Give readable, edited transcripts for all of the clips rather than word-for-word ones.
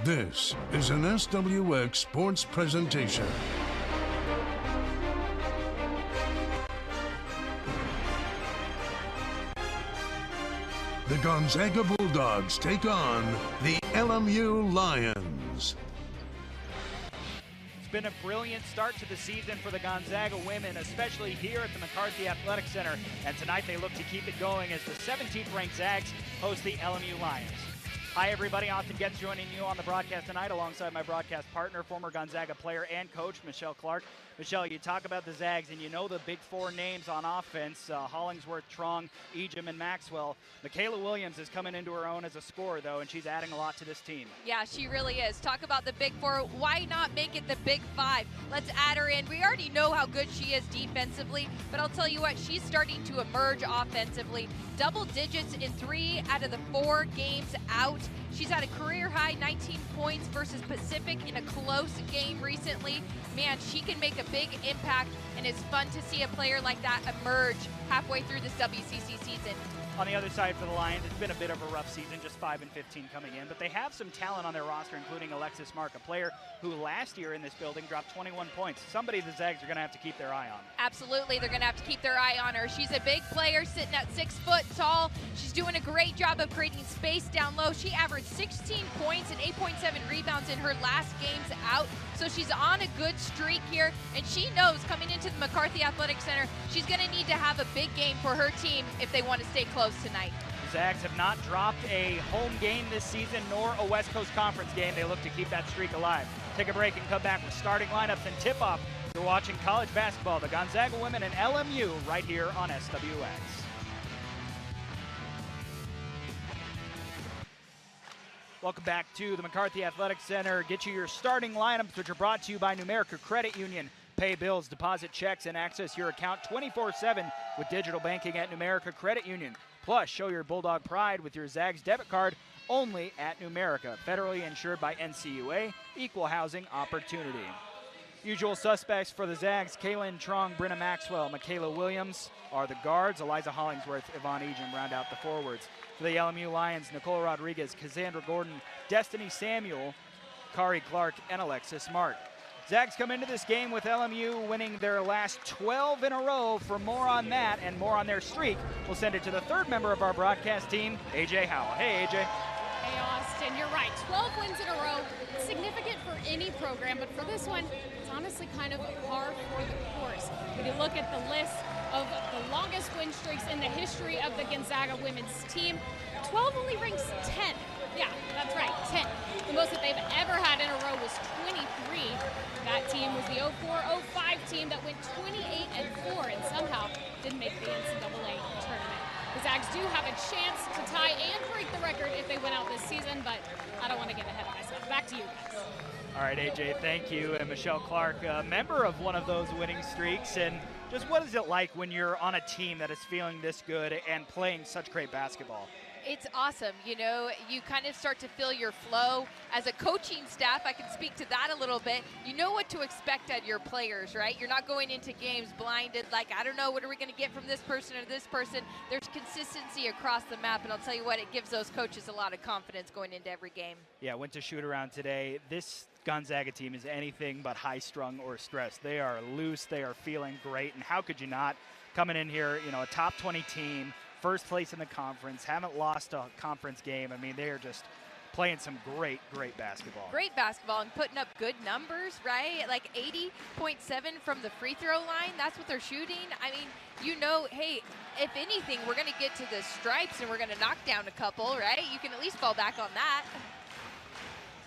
This is an SWX Sports presentation. The Gonzaga Bulldogs take on the LMU Lions. It's been a brilliant start to the season for the Gonzaga women, especially here at the McCarthy Athletic Center. And tonight they look to keep it going as the 17th ranked Zags host the LMU Lions. Hi everybody, Austin Getz joining you on the broadcast tonight alongside my broadcast partner, former Gonzaga player and coach, Michelle Clark. Michelle, you talk about the Zags and you know the big four names on offense, Hollingsworth, Trong, Ejim, and Maxwell. Michaela Williams is coming into her own as a scorer though, and she's adding a lot to this team. Yeah, she really is. Talk about the big four. Why not make it the big five? Let's add her in. We already know how good she is defensively, but I'll tell you what, she's starting to emerge offensively. Double digits in 3 out of the 4 games out. She's had a career high 19 points versus Pacific in a close game recently. Man, she can make a big impact, and it's fun to see a player like that emerge halfway through this WCC season. On the other side for the Lions, it's been a bit of a rough season, just 5-15 coming in, but they have some talent on their roster, including Alexis Mark, a player who last year in this building dropped 21 points. Somebody the Zags are going to have to keep their eye on. Absolutely, they're going to have to keep their eye on her. She's a big player, sitting at 6 foot tall. She's doing a great job of creating space down low. She averaged 16 points and 8.7 rebounds in her last games out, so she's on a good streak here, and she knows coming into the McCarthy Athletic Center, she's going to need to have a big game for her team if they want to stay close tonight. The Zags have not dropped a home game this season, nor a West Coast Conference game. They look to keep that streak alive. Take a break and come back with starting lineups and tip-off. You're watching college basketball, the Gonzaga women and LMU, right here on SWX. Welcome back to the McCarthy Athletic Center. Get you your starting lineups, which are brought to you by Numerica Credit Union. Pay bills, deposit checks, and access your account 24/7 with digital banking at Numerica Credit Union. Plus, show your Bulldog pride with your Zags debit card only at Numerica. Federally insured by NCUA, equal housing opportunity. Usual suspects for the Zags, Kaylin Trong, Brenna Maxwell, Michaela Williams are the guards. Eliza Hollingsworth, Yvonne Ejim round out the forwards. For the LMU Lions, Nicole Rodriguez, Cassandra Gordon, Destiny Samuel, Kari Clark, and Alexis Mark. Zags come into this game with LMU winning their last 12 in a row. For more on that and more on their streak, we'll send it to the third member of our broadcast team, AJ Howell. Hey, AJ. Hey, Austin, you're right. 12 wins in a row, significant for any program, but for this one, it's honestly kind of par for the course. When you look at the list of the longest win streaks in the history of the Gonzaga women's team, 12 only ranks 10. Yeah, that's right, 10. The most that they've ever had in a row was 23. That team was the 04-05 team that went 28-4 and somehow didn't make the NCAA tournament. The Zags do have a chance to tie and break the record if they win out this season, but I don't want to get ahead of myself. Back to you guys. All right, AJ, thank you. And Michelle Clark, a member of one of those winning streaks. And just what is it like when you're on a team that is feeling this good and playing such great basketball? It's awesome. You know, you kind of start to feel your flow. As a coaching staff, I can speak to that a little bit. You know what to expect at your players, right? You're not going into games blinded like, I don't know, what are we going to get from this person or this person? There's consistency across the map, and I'll tell you what, it gives those coaches a lot of confidence going into every game. Yeah, went to shoot around today. This Gonzaga team is anything but high-strung or stressed. They are loose. They are feeling great, and how could you not? Coming in here, you know, a top 20 team, first place in the conference, haven't lost a conference game. I mean, they are just playing some great, great basketball. Great basketball and putting up good numbers, right? Like 80.7 from the free throw line. That's what they're shooting. I mean, you know, hey, if anything, we're going to get to the stripes and we're going to knock down a couple, right? You can at least fall back on that.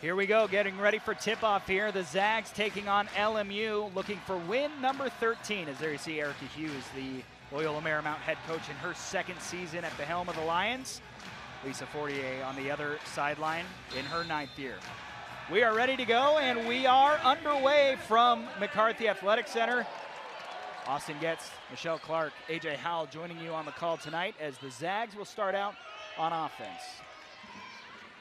Here we go, getting ready for tip-off here. The Zags taking on LMU, looking for win number 13. As there you see Erica Hughes, the Loyola Marymount head coach in her second season at the helm of the Lions. Lisa Fortier on the other sideline in her 9th year. We are ready to go, and we are underway from McCarthy Athletic Center. Austin Getz, Michelle Clark, AJ Howell joining you on the call tonight as the Zags will start out on offense.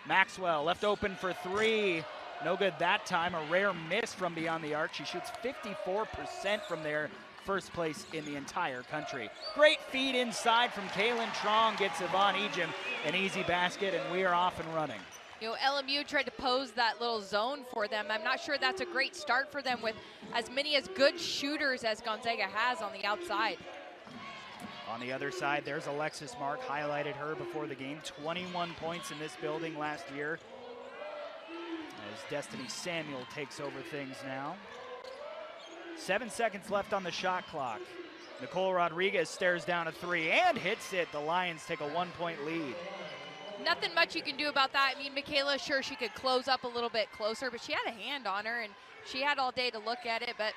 Maxwell left open for 3. No good that time. A rare miss from beyond the arc. She shoots 54% from there. First place in the entire country. Great feed inside from Kaylin Trong. Gets Yvonne Ejim an easy basket, and we are off and running. You know, LMU tried to pose that little zone for them. I'm not sure that's a great start for them with as many as good shooters as Gonzaga has on the outside. On the other side, there's Alexis Mark, highlighted her before the game. 21 points in this building last year. As Destiny Samuel takes over things now. 7 seconds left on the shot clock. Nicole Rodriguez stares down a three and hits it. The Lions take a 1-point lead. Nothing much you can do about that. I mean, Michaela, sure, she could close up a little bit closer, but she had a hand on her, and she had all day to look at it, but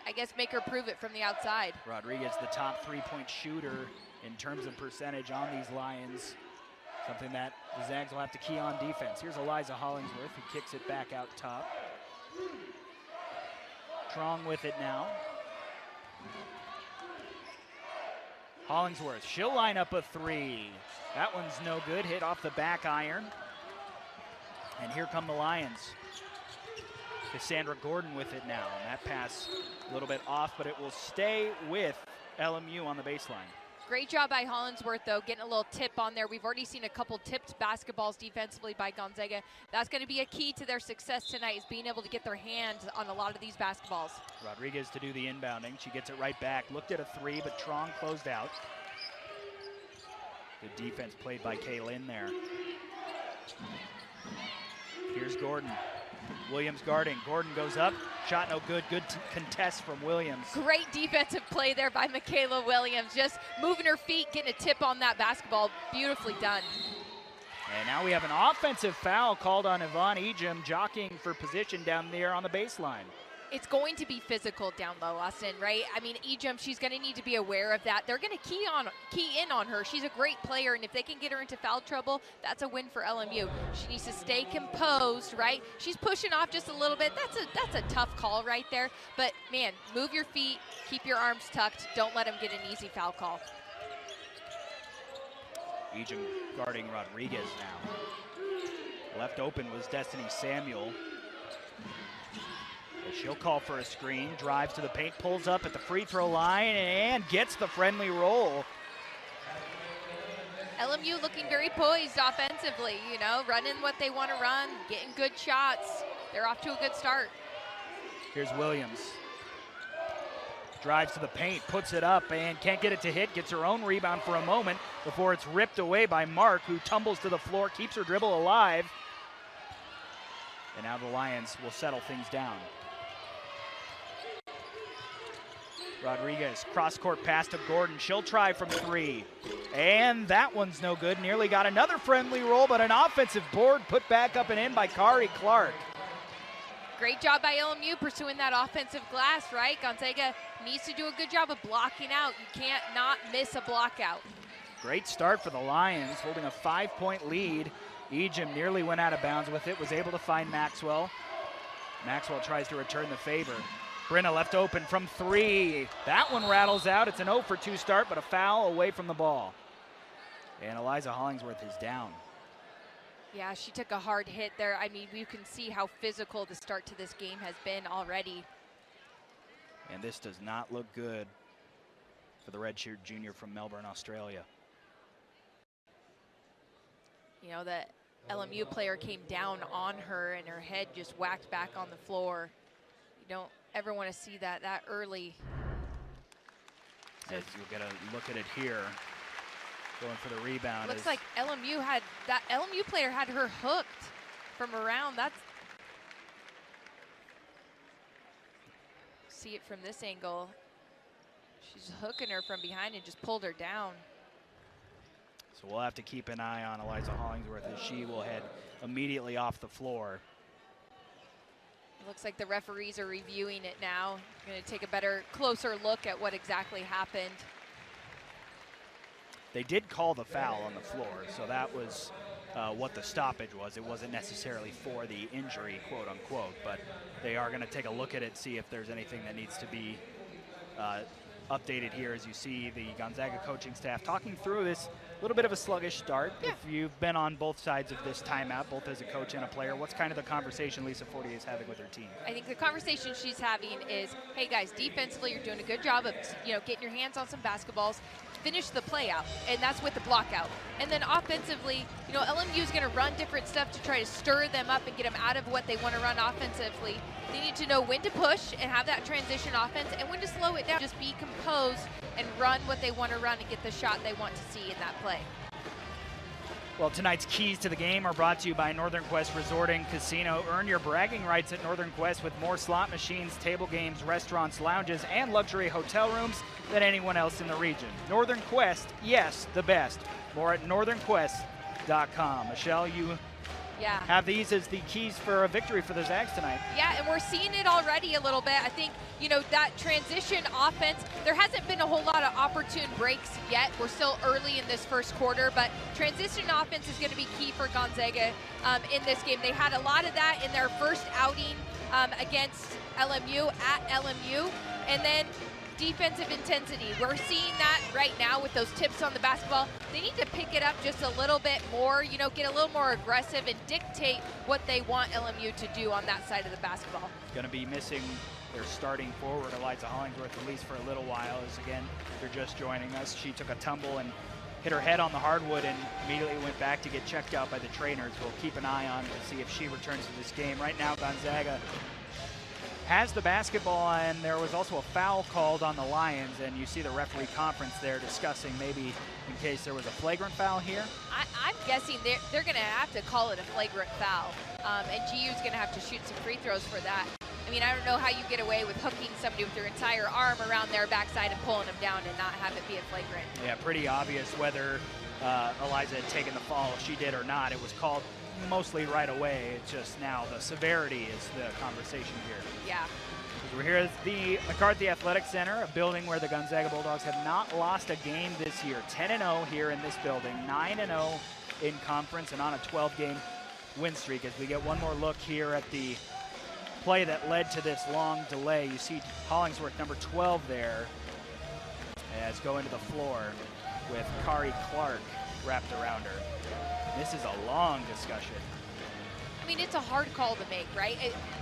I guess make her prove it from the outside. Rodriguez, the top 3-point shooter in terms of percentage on these Lions. Something that the Zags will have to key on defense. Here's Eliza Hollingsworth, who kicks it back out top. Trong with it now. Hollingsworth, she'll line up a three. That one's no good, hit off the back iron. And here come the Lions. Cassandra Gordon with it now. And that pass a little bit off, but it will stay with LMU on the baseline. Great job by Hollingsworth, though, getting a little tip on there. We've already seen a couple tipped basketballs defensively by Gonzaga. That's going to be a key to their success tonight, is being able to get their hands on a lot of these basketballs. Rodriguez to do the inbounding. She gets it right back. Looked at a three, but Trong closed out. Good defense played by Kaylin there. Here's Gordon. Williams guarding. Gordon goes up. Shot no good. Good contest from Williams. Great defensive play there by Michaela Williams. Just moving her feet, getting a tip on that basketball. Beautifully done. And now we have an offensive foul called on Yvonne Ejim, jockeying for position down there on the baseline. It's going to be physical down low, Austin, right? I mean, Ejim, she's going to need to be aware of that. They're going to key in on her. She's a great player, and if they can get her into foul trouble, that's a win for LMU. She needs to stay composed, right? She's pushing off just a little bit. That's a tough call right there. But, man, move your feet, keep your arms tucked. Don't let them get an easy foul call. Ejim guarding Rodriguez now. Left open was Destiny Samuel. She'll call for a screen, drives to the paint, pulls up at the free throw line, and gets the friendly roll. LMU looking very poised offensively, you know, running what they want to run, getting good shots. They're off to a good start. Here's Williams. Drives to the paint, puts it up, and can't get it to hit, gets her own rebound for a moment before it's ripped away by Mark, who tumbles to the floor, keeps her dribble alive. And now the Lions will settle things down. Rodriguez, cross-court pass to Gordon. She'll try from three. And that one's no good. Nearly got another friendly roll, but an offensive board put back up and in by Kari Clark. Great job by LMU pursuing that offensive glass, right? Gonzaga needs to do a good job of blocking out. You can't not miss a block out. Great start for the Lions, holding a 5-point lead. Ejim nearly went out of bounds with it, was able to find Maxwell. Maxwell tries to return the favor. Brenna left open from three. That one rattles out. It's an 0 for 2 start, but a foul away from the ball. And Eliza Hollingsworth is down. Yeah, she took a hard hit there. I mean, you can see how physical the start to this game has been already. And this does not look good for the redshirt junior from Melbourne, Australia. You know, the LMU player came down on her and her head just whacked back on the floor. You don't ever want to see that early. As you'll get a look at it here. Going for the rebound. Looks like LMU player had her hooked from around. See it from this angle. She's hooking her from behind and just pulled her down. So we'll have to keep an eye on Eliza Hollingsworth as she will head immediately off the floor. It looks like the referees are reviewing it now. Going to take a closer look at what exactly happened. They did call the foul on the floor, so that was what the stoppage was. It wasn't necessarily for the injury, quote unquote, but they are going to take a look at it, see if there's anything that needs to be updated here. As you see the Gonzaga coaching staff talking through this little bit of a sluggish start. Yeah. If you've been on both sides of this timeout, both as a coach and a player, what's kind of the conversation Lisa Fortier is having with her team? I think the conversation she's having is, hey guys, defensively you're doing a good job of getting your hands on some basketballs. finish the play out, and that's with the block out. And then offensively, you know, LMU is going to run different stuff to try to stir them up and get them out of what they want to run offensively. They need to know when to push and have that transition offense, and when to slow it down. Just be composed and run what they want to run and get the shot they want to see in that play. Well, tonight's keys to the game are brought to you by Northern Quest Resort and Casino. Earn your bragging rights at Northern Quest with more slot machines, table games, restaurants, lounges, and luxury hotel rooms than anyone else in the region. Northern Quest, yes, the best. More at northernquest.com. Michelle, you have these as the keys for a victory for the Zags tonight. Yeah, and we're seeing it already a little bit. I think, you know, that transition offense, there hasn't been a whole lot of opportune breaks yet. We're still early in this first quarter, but transition offense is going to be key for Gonzaga in this game. They had a lot of that in their first outing against LMU, at LMU, and then defensive intensity. We're seeing that right now with those tips on the basketball. They need to pick it up just a little bit more, you know, get a little more aggressive and dictate what they want LMU to do on that side of the basketball. Going to be missing their starting forward, Eliza Hollingsworth, at least for a little while. As again, if you're just joining us, she took a tumble and hit her head on the hardwood and immediately went back to get checked out by the trainers. We'll keep an eye on to see if she returns to this game. Right now, Gonzaga has the basketball, and there was also a foul called on the Lions, and you see the referee conference there discussing maybe in case there was a flagrant foul here. I'm guessing they're going to have to call it a flagrant foul, and GU's going to have to shoot some free throws for that. I mean, I don't know how you get away with hooking somebody with their entire arm around their backside and pulling them down and not have it be a flagrant. Yeah, pretty obvious whether Eliza had taken the fall. If she did or not, it was called mostly right away. It's just now the severity is the conversation here. Yeah. We're here at the McCarthy Athletic Center, a building where the Gonzaga Bulldogs have not lost a game this year. 10-0 here in this building, 9-0 in conference, and on a 12-game win streak. As we get one more look here at the play that led to this long delay, you see Hollingsworth, number 12 there, as going to the floor with Kari Clark wrapped around her. This is a long discussion. I mean, it's a hard call to make, right?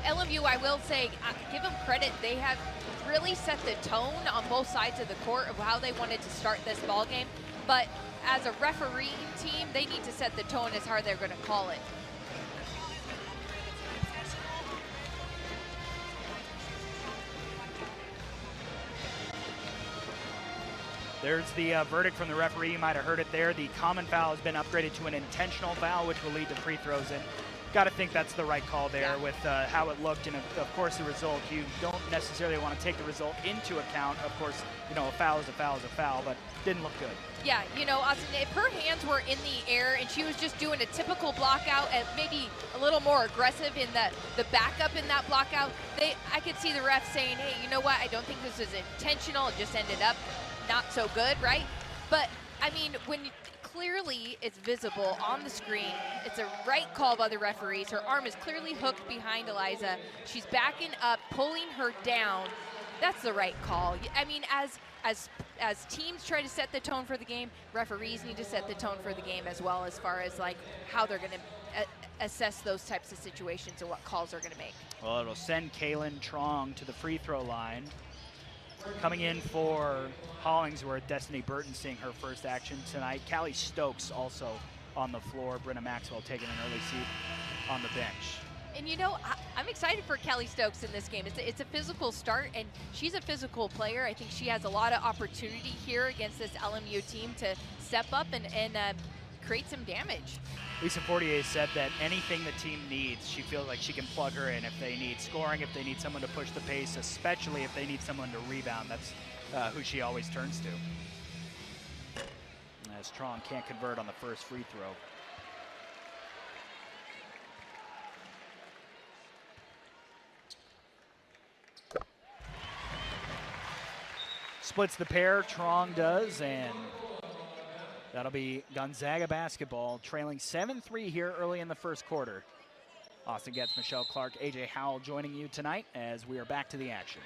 LMU, I will say, give them credit. They have really set the tone on both sides of the court of how they wanted to start this ball game. But as a refereeing team, they need to set the tone as how they're going to call it. There's the verdict from the referee. You might have heard it there. The common foul has been upgraded to an intentional foul, which will lead to free throws. And got to think that's the right call there with how it looked. And, of course, the result. You don't necessarily want to take the result into account. Of course, you know, a foul is a foul is a foul, but didn't look good. Yeah, you know, Austin, if her hands were in the air and she was just doing a typical block out and maybe a little more aggressive in the backup in that block out, I could see the ref saying, hey, you know what, I don't think this is intentional. It just ended up not so good, right? But, I mean, clearly it's visible on the screen. It's a right call by the referees. Her arm is clearly hooked behind Eliza. She's backing up, pulling her down. That's the right call. I mean, as teams try to set the tone for the game, referees need to set the tone for the game as well, as far as like how they're going to assess those types of situations and what calls they're going to make. Well, it'll send Kaylin Trong to the free throw line. Coming in for Hollingsworth, Destiny Burton seeing her first action tonight. Callie Stokes also on the floor. Brenna Maxwell taking an early seat on the bench. And you know, I'm excited for Callie Stokes in this game. It's a physical start, and she's a physical player. I think she has a lot of opportunity here against this LMU team to step up and create some damage. Lisa Fortier said that anything the team needs, she feels like she can plug her in. If they need scoring, if they need someone to push the pace, especially if they need someone to rebound, that's who she always turns to. As Tron can't convert on the first free throw. Splits the pair, Trong does, and that'll be Gonzaga basketball, trailing 7-3 here early in the first quarter. Austin Getz, Michelle Clark, AJ Howell joining you tonight as we are back to the action.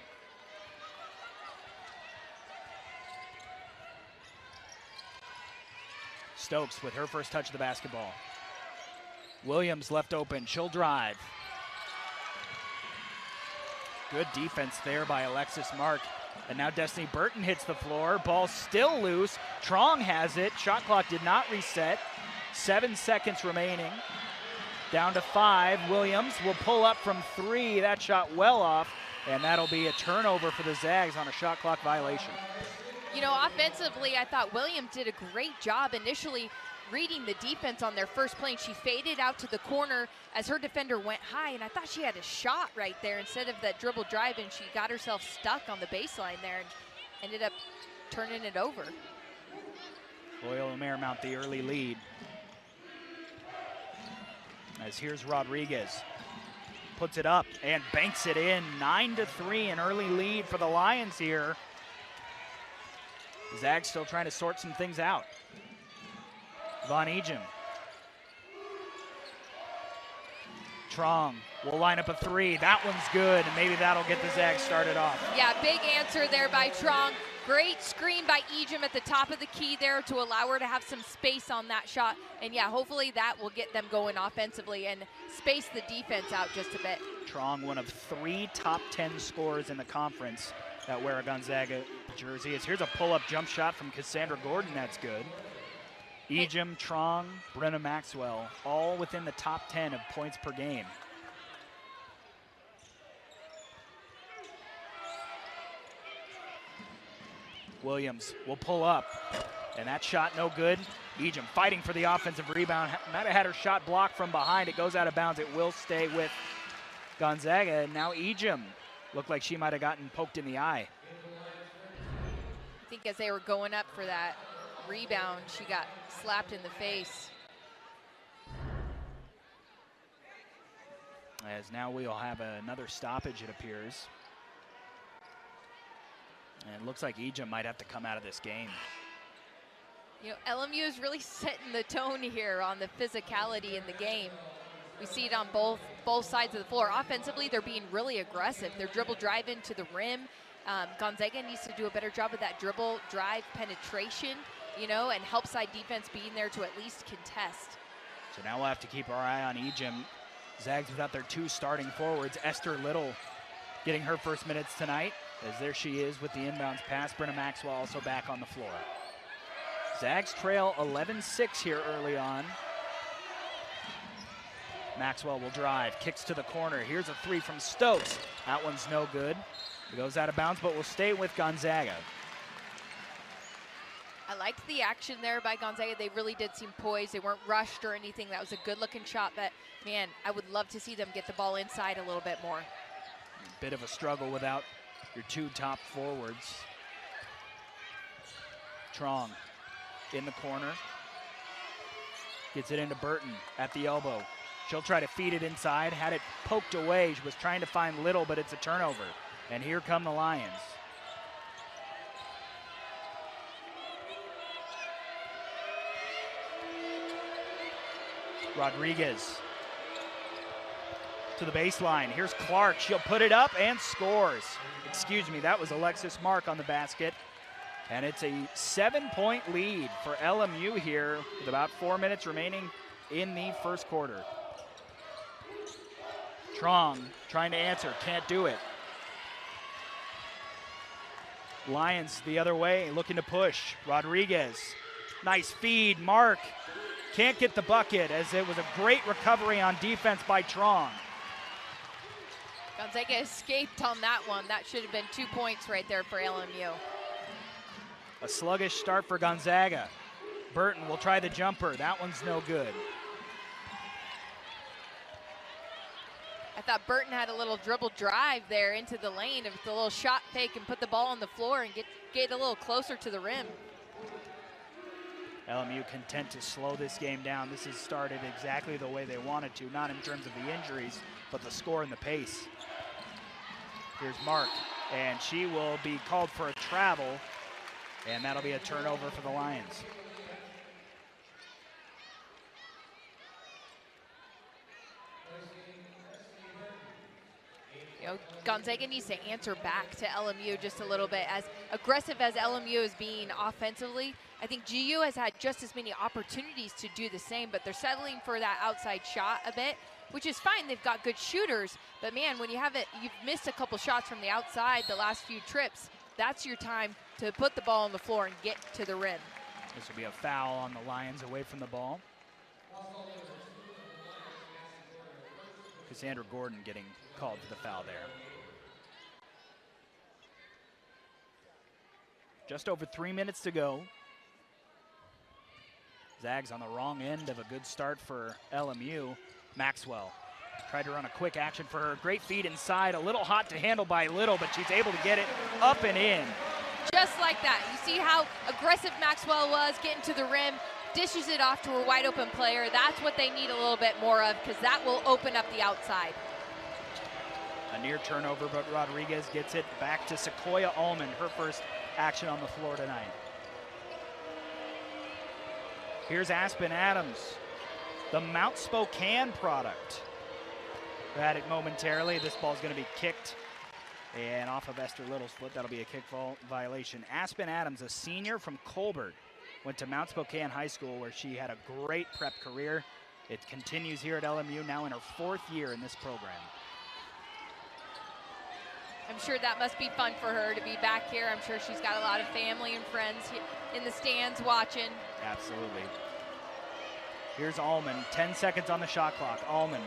Stokes with her first touch of the basketball. Williams left open, she'll drive. Good defense there by Alexis Mark. And now Destiny Burton hits the floor. Ball still loose. Trong has it. Shot clock did not reset. 7 seconds remaining. Down to 5. Williams will pull up from 3. That shot well off. And that'll be a turnover for the Zags on a shot clock violation. You know, offensively, I thought Williams did a great job initially reading the defense on their first play. She faded out to the corner as her defender went high, and I thought she had a shot right there instead of that dribble drive, and she got herself stuck on the baseline there and ended up turning it over. Loyola Marymount the early lead. As here's Rodriguez. Puts it up and banks it in. 9-3, an early lead for the Lions here. Zags still trying to sort some things out. Von Ejim. Trong will line up a 3. That one's good, and maybe that'll get the Zags started off. Yeah, big answer there by Trong. Great screen by Ejim at the top of the key there to allow her to have some space on that shot. And yeah, hopefully that will get them going offensively and space the defense out just a bit. Trong, one of 3 top 10 scorers in the conference that wear a Gonzaga jersey. Here's a pull-up jump shot from Cassandra Gordon. That's good. Ejim, Trong, Brenna Maxwell, all within the top 10 of points per game. Williams will pull up, and that shot no good. Ejim fighting for the offensive rebound. Might have had her shot blocked from behind. It goes out of bounds. It will stay with Gonzaga. And now Ejim looked like she might have gotten poked in the eye. I think as they were going up for that rebound, she got slapped in the face. As now we'll have another stoppage, it appears. And it looks like Ejim might have to come out of this game. You know, LMU is really setting the tone here on the physicality in the game. We see it on both sides of the floor. Offensively, they're being really aggressive. They're dribble driving to the rim. Gonzaga needs to do a better job of that dribble drive penetration, you know, and help side defense being there to at least contest. So now we'll have to keep our eye on Ejim. Zags without their 2 starting forwards. Esther Little getting her first minutes tonight, as there she is with the inbounds pass. Brenna Maxwell also back on the floor. Zags trail 11-6 here early on. Maxwell will drive, kicks to the corner. Here's a 3 from Stokes. That one's no good. It goes out of bounds, but will stay with Gonzaga. I liked the action there by Gonzaga. They really did seem poised. They weren't rushed or anything. That was a good-looking shot, but, man, I would love to see them get the ball inside a little bit more. Bit of a struggle without your 2 top forwards. Trong in the corner. Gets it into Burton at the elbow. She'll try to feed it inside. Had it poked away. She was trying to find Little, but it's a turnover. And here come the Lions. Rodriguez to the baseline. Here's Clark. She'll put it up and scores. Excuse me, that was Alexis Mark on the basket. And it's a 7-point lead for LMU here with about 4 minutes remaining in the first quarter. Trong trying to answer, can't do it. Lions the other way, looking to push. Rodriguez, nice feed. Mark can't get the bucket, as it was a great recovery on defense by Trong. Gonzaga escaped on that one. That should have been 2 points right there for LMU. A sluggish start for Gonzaga. Burton will try the jumper. That one's no good. I thought Burton had a little dribble drive there into the lane with a little shot fake and put the ball on the floor and get a little closer to the rim. LMU content to slow this game down. This has started exactly the way they wanted to, not in terms of the injuries, but the score and the pace. Here's Mark, and she will be called for a travel, and that'll be a turnover for the Lions. You know, Gonzaga needs to answer back to LMU just a little bit. As aggressive as LMU is being offensively, I think GU has had just as many opportunities to do the same, but they're settling for that outside shot a bit, which is fine. They've got good shooters, but man, when you have it, you've missed a couple shots from the outside the last few trips, that's your time to put the ball on the floor and get to the rim. This will be a foul on the Lions away from the ball. Cassandra Gordon getting called for the foul there. Just over 3 minutes to go. Zags on the wrong end of a good start for LMU. Maxwell tried to run a quick action for her. Great feed inside, a little hot to handle by Little, but she's able to get it up and in. Just like that. You see how aggressive Maxwell was getting to the rim, dishes it off to her wide open player. That's what they need a little bit more of, because that will open up the outside. A near turnover, but Rodriguez gets it back to Sequoia Allman, her first action on the floor tonight. Here's Aspen Adams, the Mount Spokane product. Had it momentarily. This ball's going to be kicked and off of Esther Little's foot. That'll be a kick violation. Aspen Adams, a senior from Colbert, went to Mount Spokane High School where she had a great prep career. It continues here at LMU, now in her 4th year in this program. I'm sure that must be fun for her to be back here. I'm sure she's got a lot of family and friends in the stands watching. Absolutely. Here's Allman, 10 seconds on the shot clock. Allman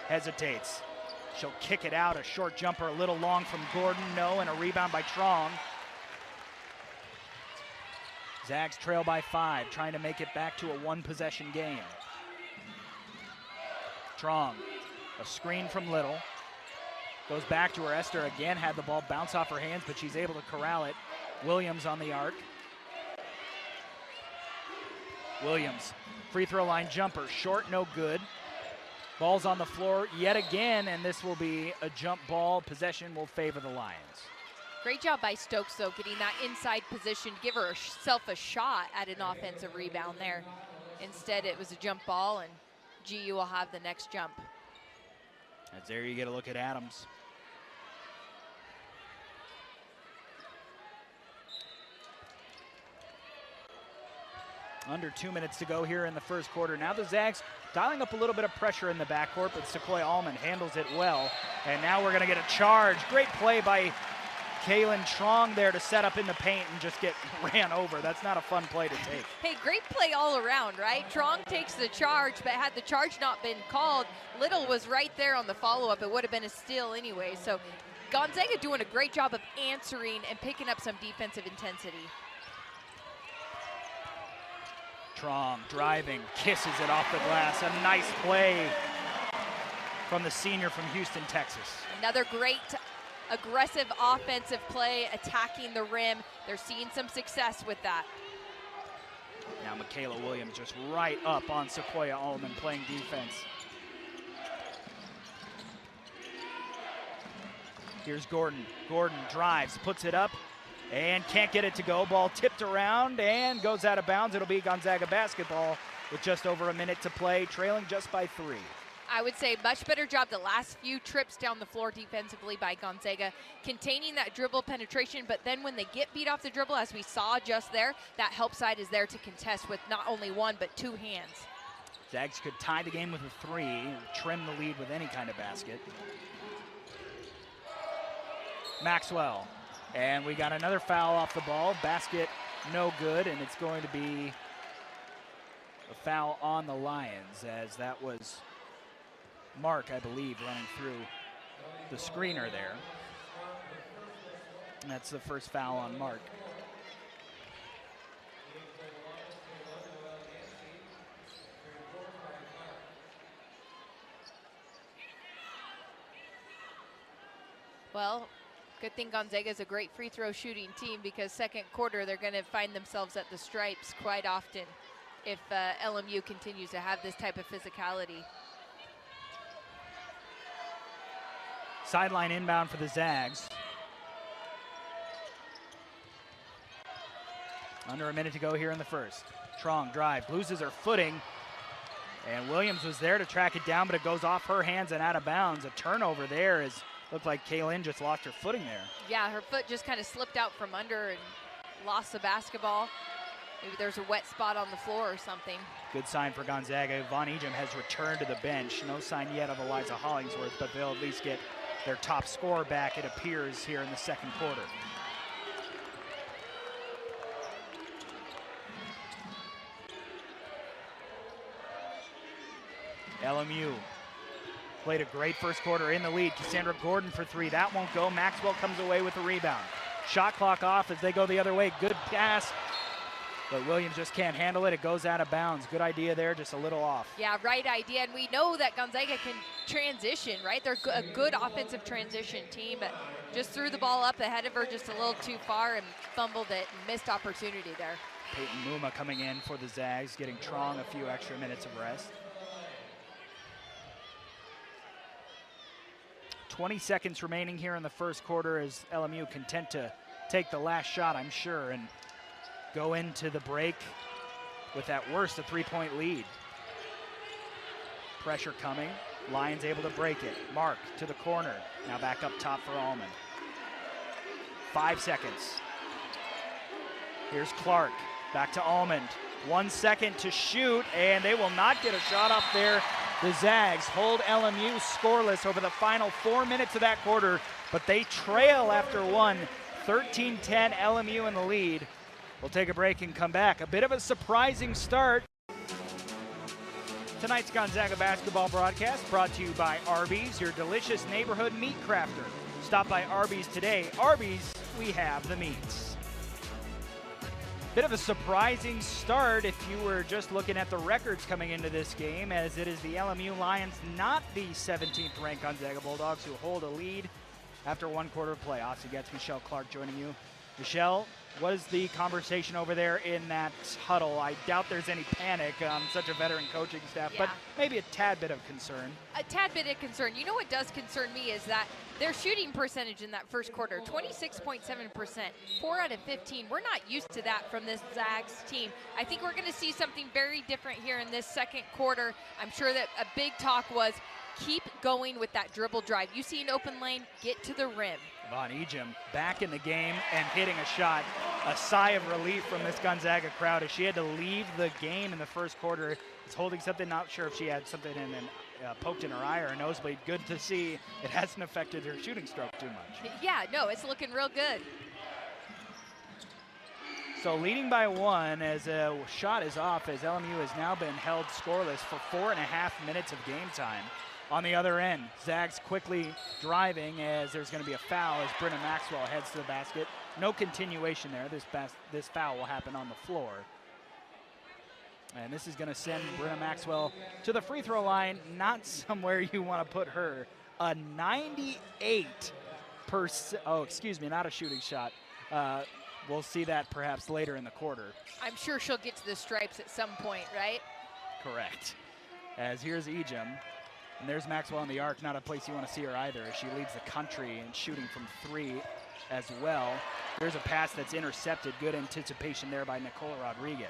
hesitates. She'll kick it out, a short jumper, a little long from Gordon, no, and a rebound by Trong. Zags trail by 5, trying to make it back to a 1-possession game. Trong, a screen from Little. Goes back to her. Esther again had the ball bounce off her hands, but she's able to corral it. Williams on the arc. Williams, free throw line jumper, short, no good. Ball's on the floor yet again, and this will be a jump ball. Possession will favor the Lions. Great job by Stokes, though, getting that inside position, give herself a shot at an offensive rebound there. Instead, it was a jump ball, and GU will have the next jump. As there you get a look at Adams. Under 2 minutes to go here in the first quarter. Now the Zags dialing up a little bit of pressure in the backcourt, but Sequoia Allman handles it well. And now we're going to get a charge. Great play by Kaylin Trong there to set up in the paint and just get ran over. That's not a fun play to take. Hey, great play all around, right? Trong takes the charge, but had the charge not been called, Little was right there on the follow-up. It would have been a steal anyway. So Gonzaga doing a great job of answering and picking up some defensive intensity. Trong driving, kisses it off the glass. A nice play from the senior from Houston, Texas. Another great aggressive offensive play, attacking the rim. They're seeing some success with that. Now Michaela Williams just right up on Sequoia Allman playing defense. Here's Gordon. Gordon drives, puts it up, and can't get it to go. Ball tipped around and goes out of bounds. It'll be Gonzaga basketball with just over a minute to play, trailing just by 3. I would say much better job the last few trips down the floor defensively by Gonzaga, containing that dribble penetration, but then when they get beat off the dribble, as we saw just there, that help side is there to contest with not only 1, but 2 hands. Zags could tie the game with a 3, trim the lead with any kind of basket. Maxwell, and we got another foul off the ball. Basket no good, and it's going to be a foul on the Lions, as that was Mark, I believe, running through the screener there. And that's the first foul on Mark. Well, good thing Gonzaga is a great free throw shooting team, because second quarter they're going to find themselves at the stripes quite often if LMU continues to have this type of physicality. Sideline inbound for the Zags. Under a minute to go here in the first. Trong drive, loses her footing, and Williams was there to track it down, but it goes off her hands and out of bounds. A turnover there, as looked like Kaylin just lost her footing there. Yeah, her foot just kind of slipped out from under and lost the basketball. Maybe there's a wet spot on the floor or something. Good sign for Gonzaga. Von Ejim has returned to the bench. No sign yet of Eliza Hollingsworth, but they'll at least get their top scorer back, it appears, here in the second quarter. LMU played a great first quarter in the lead. Cassandra Gordon for three. That won't go. Maxwell comes away with a rebound. Shot clock off as they go the other way. Good pass, but Williams just can't handle it. It goes out of bounds. Good idea there, just a little off. Yeah, right idea. And we know that Gonzaga can transition, right? They're a good offensive transition team, but just threw the ball up ahead of her just a little too far and fumbled it. Missed opportunity there. Peyton Muma coming in for the Zags, getting Trong a few extra minutes of rest. 20 seconds remaining here in the first quarter as LMU content to take the last shot, I'm sure, and go into the break with at worst a 3-point lead. Pressure coming. Lions able to break it. Mark to the corner. Now back up top for Allman. 5 seconds. Here's Clark. Back to Almond. 1 second to shoot, and they will not get a shot up there. The Zags hold LMU scoreless over the final 4 minutes of that quarter, but they trail after one. 13-10, LMU in the lead. We'll take a break and come back. A bit of a surprising start. Tonight's Gonzaga basketball broadcast brought to you by Arby's, your delicious neighborhood meat crafter. Stop by Arby's today. Arby's, we have the meats. Bit of a surprising start if you were just looking at the records coming into this game, as it is the LMU Lions, not the 17th ranked Gonzaga Bulldogs, who hold a lead after one quarter of play. Aussie gets Michelle Clark joining you. Michelle, what is the conversation over there in that huddle? I doubt there's any panic on such a veteran coaching staff, but maybe a tad bit of concern. A tad bit of concern. You know what does concern me is that their shooting percentage in that first quarter, 26.7%, 4 out of 15. We're not used to that from this Zags team. I think we're going to see something very different here in this second quarter. I'm sure that a big talk was keep going with that dribble drive. You see an open lane, get to the rim. Von Ejim back in the game and hitting a shot. A sigh of relief from this Gonzaga crowd as she had to leave the game in the first quarter. Is holding something, not sure if she had something in and poked in her eye or a nosebleed. Good to see it hasn't affected her shooting stroke too much. Yeah, no, it's looking real good. So leading by one as a shot is off, as LMU has now been held scoreless for 4.5 minutes of game time. On the other end, Zags quickly driving as there's going to be a foul as Brenna Maxwell heads to the basket. No continuation there. This foul will happen on the floor. And this is going to send Brenna Maxwell to the free throw line, not somewhere you want to put her. A 98%, not a shooting shot. We'll see that perhaps later in the quarter. I'm sure she'll get to the stripes at some point, right? Correct. As here's Ejim. And there's Maxwell on the arc, not a place you want to see her either, as she leads the country in shooting from three as well. There's a pass that's intercepted. Good anticipation there by Nicola Rodriguez.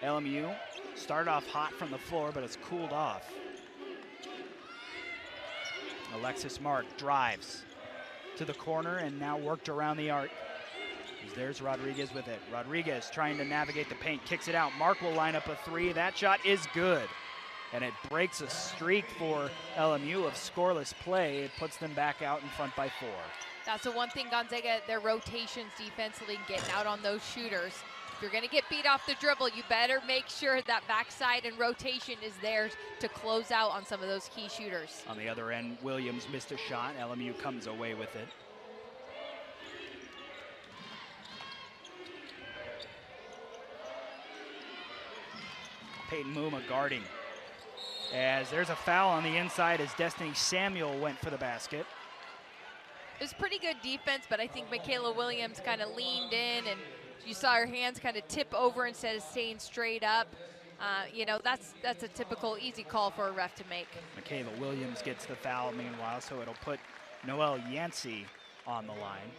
LMU started off hot from the floor, but it's cooled off. Alexis Mark drives to the corner and now worked around the arc. There's Rodriguez with it. Rodriguez trying to navigate the paint, kicks it out. Mark will line up a three. That shot is good. And it breaks a streak for LMU of scoreless play. It puts them back out in front by 4. That's the one thing Gonzaga, their rotations defensively, getting out on those shooters. If you're going to get beat off the dribble, you better make sure that backside and rotation is there to close out on some of those key shooters. On the other end, Williams missed a shot. LMU comes away with it. Peyton Muma guarding. As there's a foul on the inside as Destiny Samuel went for the basket. It was pretty good defense, but I think Michaela Williams kind of leaned in and you saw her hands kind of tip over instead of staying straight up. You know, that's a typical easy call for a ref to make. Michaela Williams gets the foul meanwhile, so it'll put Noelle Yancey on the line.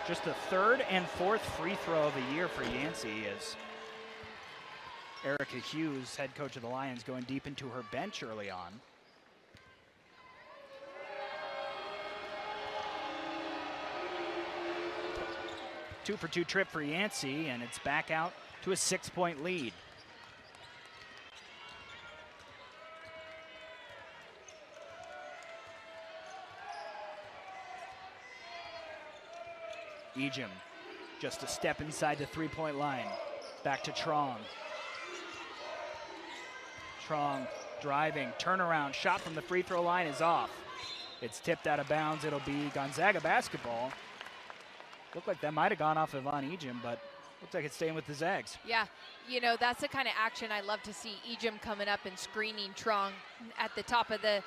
Just the third and fourth free throw of the year for Yancey as Erica Hughes, head coach of the Lions, going deep into her bench early on. 2-for-2 trip for Yancey, and it's back out to a 6-point lead. Ejim just a step inside the 3-point line. Back to Trong. Trong driving, turnaround, shot from the free throw line is off. It's tipped out of bounds. It'll be Gonzaga basketball. Looked like that might have gone off Yvonne Ejim, but looks like it's staying with the Zags. Yeah, you know, that's the kind of action I love to see. Ejim coming up and screening Trong at the top of the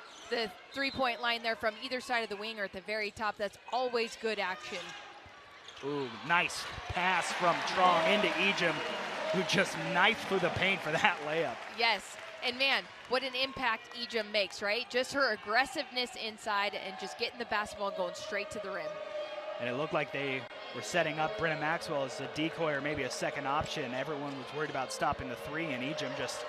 3-point line there from either side of the wing or at the very top. That's always good action. Ooh, nice pass from Trong into Ejim, who just knifed through the paint for that layup. Yes, and man, what an impact Ejim makes, right? Just her aggressiveness inside and just getting the basketball and going straight to the rim. And it looked like they were setting up Brenna Maxwell as a decoy or maybe a second option. Everyone was worried about stopping the three, and Ejim just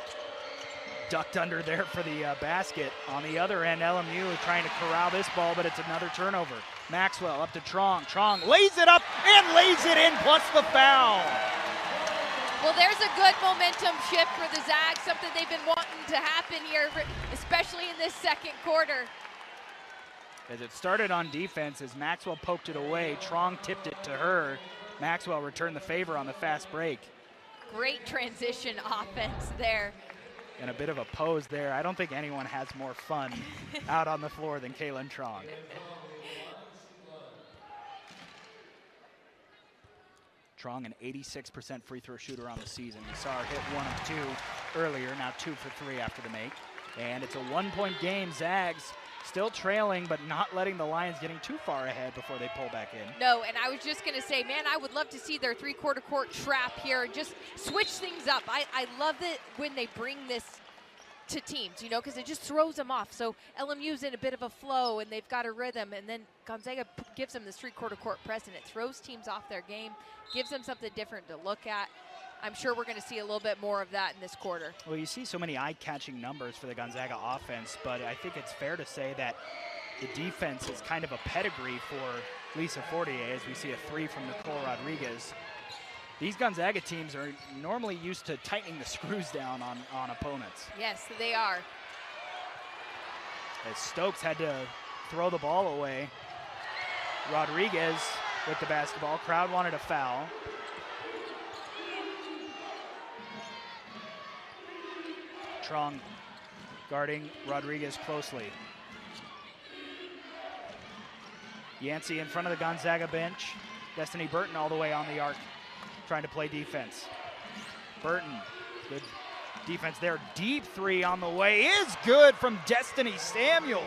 ducked under there for the basket. On the other end, LMU is trying to corral this ball, but it's another turnover. Maxwell up to Trong. Trong lays it up and lays it in, plus the foul. Well, there's a good momentum shift for the Zags, something they've been wanting to happen here, especially in this second quarter. As it started on defense, as Maxwell poked it away, Trong tipped it to her. Maxwell returned the favor on the fast break. Great transition offense there. And a bit of a pose there. I don't think anyone has more fun out on the floor than Kaylin Trong. Trong, an 86% free throw shooter on the season. We saw her hit 1 of 2 earlier, now 2 for 3 after the make. And it's a 1-point game. Zags still trailing, but not letting the Lions getting too far ahead before they pull back in. No, and I was just going to say, man, I would love to see their 3-quarter court trap here and just switch things up. I love it when they bring this to teams, you know, because it just throws them off. So LMU's in a bit of a flow, and they've got a rhythm, and then Gonzaga gives them this 3-quarter court press, and it throws teams off their game, gives them something different to look at. I'm sure we're going to see a little bit more of that in this quarter. Well, you see so many eye-catching numbers for the Gonzaga offense, but I think it's fair to say that the defense is kind of a pedigree for Lisa Fortier, as we see a 3 from Nicole Rodriguez. These Gonzaga teams are normally used to tightening the screws down on opponents. Yes, they are. As Stokes had to throw the ball away. Rodriguez with the basketball. Crowd wanted a foul. Trong guarding Rodriguez closely. Yancey in front of the Gonzaga bench. Destiny Burton all the way on the arc, trying to play defense. Burton, good defense there. Deep 3 on the way is good from Destiny Samuel.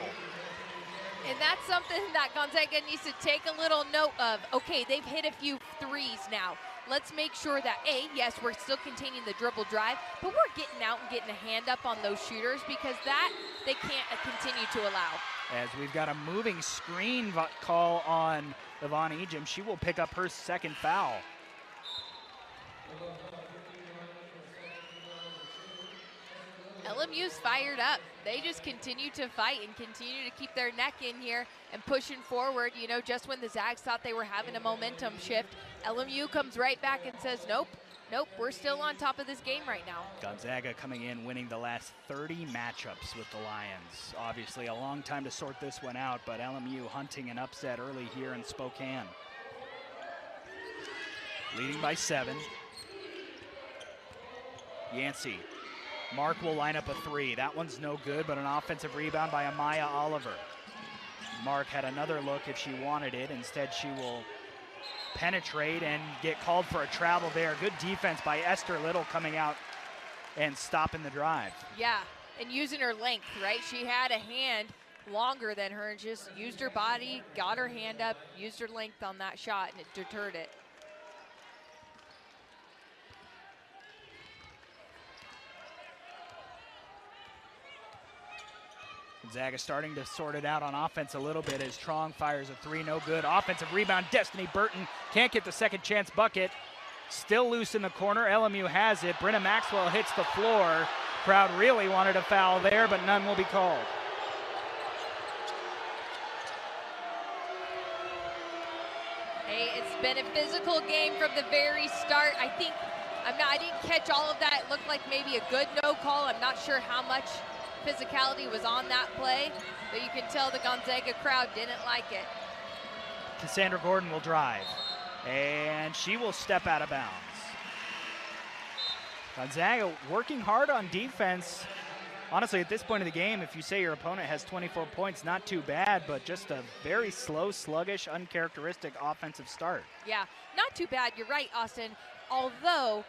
And that's something that Gonzaga needs to take a little note of. Okay, they've hit a few threes now. Let's make sure that, yes, we're still containing the dribble drive, but we're getting out and getting a hand up on those shooters, because that they can't continue to allow. As we've got a moving screen call on Yvonne Ejim, she will pick up her second foul. LMU's fired up. They just continue to fight and continue to keep their neck in here and pushing forward. You know, just when the Zags thought they were having a momentum shift, LMU comes right back and says, nope, we're still on top of this game right now. Gonzaga coming in, winning the last 30 matchups with the Lions. Obviously a long time to sort this one out, but LMU hunting an upset early here in Spokane. Leading by 7. Yancey. Mark will line up a 3. That one's no good, but an offensive rebound by Amaya Oliver. Mark had another look if she wanted it. Instead, she will penetrate and get called for a travel there. Good defense by Esther Little coming out and stopping the drive. Yeah, and using her length, right? She had a hand longer than her and just used her body, got her hand up, used her length on that shot, and it deterred it. Gonzaga starting to sort it out on offense a little bit as Trong fires a 3, no good. Offensive rebound, Destiny Burton can't get the second chance bucket. Still loose in the corner, LMU has it. Brenna Maxwell hits the floor. Crowd really wanted a foul there, but none will be called. Hey, it's been a physical game from the very start. I didn't catch all of that. It looked like maybe a good no call. I'm not sure how much physicality was on that play, but you can tell the Gonzaga crowd didn't like it. Cassandra Gordon will drive, and she will step out of bounds. Gonzaga working hard on defense. Honestly, at this point of the game, if you say your opponent has 24 points, not too bad, but just a very slow, sluggish, uncharacteristic offensive start. Yeah, not too bad. You're right, Austin. Although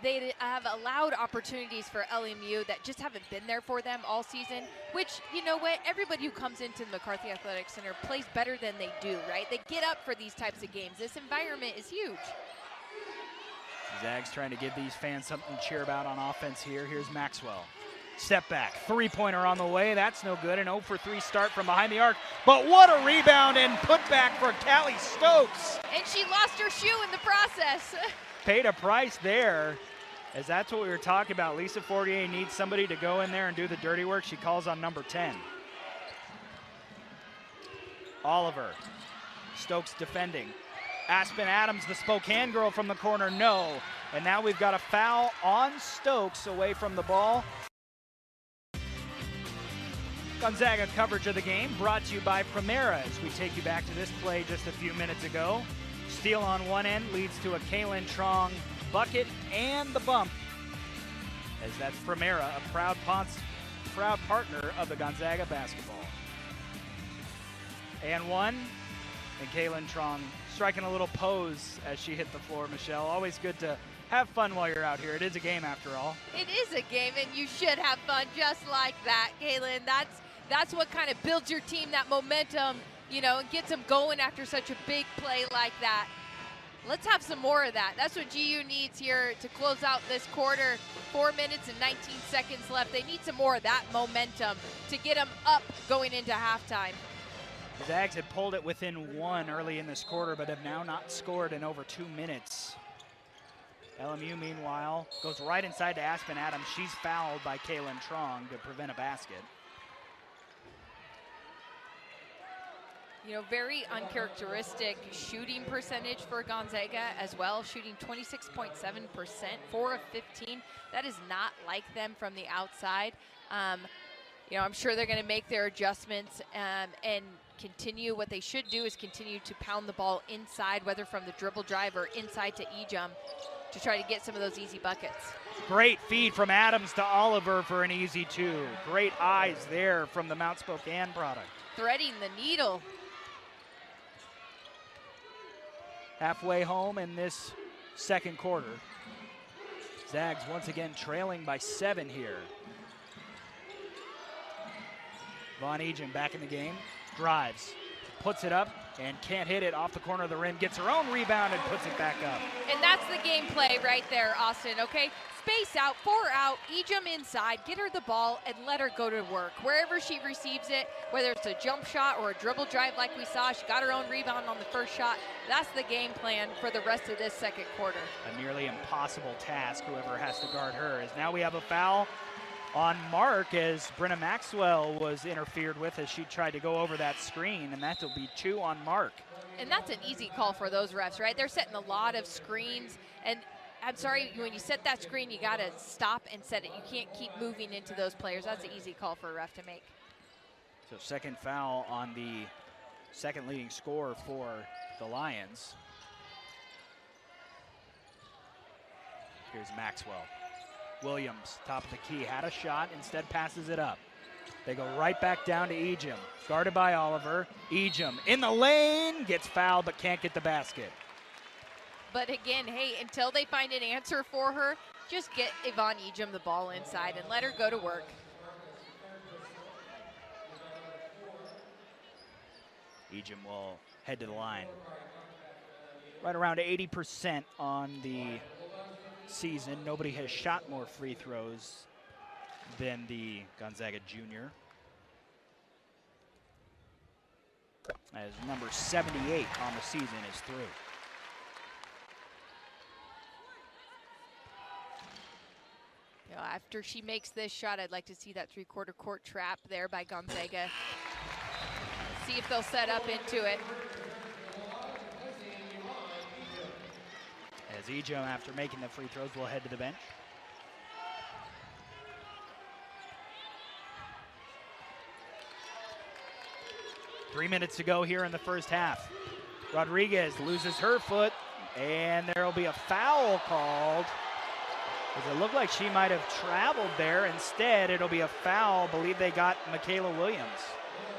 they have allowed opportunities for LMU that just haven't been there for them all season, which, you know what, everybody who comes into the McCarthy Athletic Center plays better than they do, right? They get up for these types of games. This environment is huge. Zags trying to give these fans something to cheer about on offense here. Here's Maxwell. Step back, three-pointer on the way. That's no good. An 0 for 3 start from behind the arc. But what a rebound and putback for Callie Stokes. And she lost her shoe in the process. Paid a price there, as that's what we were talking about. Lisa Fortier needs somebody to go in there and do the dirty work. She calls on number 10. Oliver. Stokes defending. Aspen Adams, the Spokane girl from the corner, no. And now we've got a foul on Stokes away from the ball. Gonzaga coverage of the game brought to you by Primera as we take you back to this play just a few minutes ago. Steal on one end leads to a Kaylin Trong bucket and the bump, as that's Primera, a proud partner of the Gonzaga basketball. And one, and Kaylin Trong striking a little pose as she hit the floor, Michelle. Always good to have fun while you're out here. It is a game after all. It is a game, and you should have fun just like that, Kaylin. That's what kind of builds your team, that momentum, you know, and gets them going after such a big play like that. Let's have some more of that. That's what GU needs here to close out this quarter. 4 minutes and 19 seconds left. They need some more of that momentum to get them up going into halftime. The Zags had pulled it within 1 early in this quarter, but have now not scored in over 2 minutes. LMU, meanwhile, goes right inside to Aspen Adams. She's fouled by Kaylin Trong to prevent a basket. You know, very uncharacteristic shooting percentage for Gonzaga as well, shooting 26.7%, 4 of 15. That is not like them from the outside. You know, I'm sure they're going to make their adjustments and continue. What they should do is continue to pound the ball inside, whether from the dribble drive or inside to E-jump, to try to get some of those easy buckets. Great feed from Adams to Oliver for an easy 2. Great eyes there from the Mount Spokane product. Threading the needle. Halfway home in this second quarter. Zags once again trailing by 7 here. Von Egen back in the game, drives, puts it up, and can't hit it off the corner of the rim, gets her own rebound and puts it back up. And that's the game play right there, Austin, okay? Space out, 4 out, E-jump inside, get her the ball, and let her go to work. Wherever she receives it, whether it's a jump shot or a dribble drive like we saw, she got her own rebound on the first shot. That's the game plan for the rest of this second quarter. A nearly impossible task, whoever has to guard her, as now we have a foul on Mark as Brenna Maxwell was interfered with as she tried to go over that screen, and that will be 2 on Mark. And that's an easy call for those refs, right? They're setting a lot of screens, and I'm sorry, when you set that screen, you got to stop and set it. You can't keep moving into those players. That's an easy call for a ref to make. So second foul on the second leading scorer for the Lions. Here's Maxwell. Williams, top of the key, had a shot, instead passes it up. They go right back down to Ejim, guarded by Oliver. Ejim in the lane, gets fouled but can't get the basket. But again, hey, until they find an answer for her, just get Yvonne Ejim the ball inside and let her go to work. Ejim will head to the line. Right around 80% on the season. Nobody has shot more free throws than the Gonzaga junior. As number 78 on the season is through. You know, after she makes this shot, I'd like to see that three-quarter court trap there by Gonzaga. See if they'll set up into it. As Ejim, after making the free throws, will head to the bench. Three minutes to go here in the first half. Rodriguez loses her foot, and there will be a foul called. It looked like she might have traveled there. Instead, it'll be a foul. I believe they got Michaela Williams.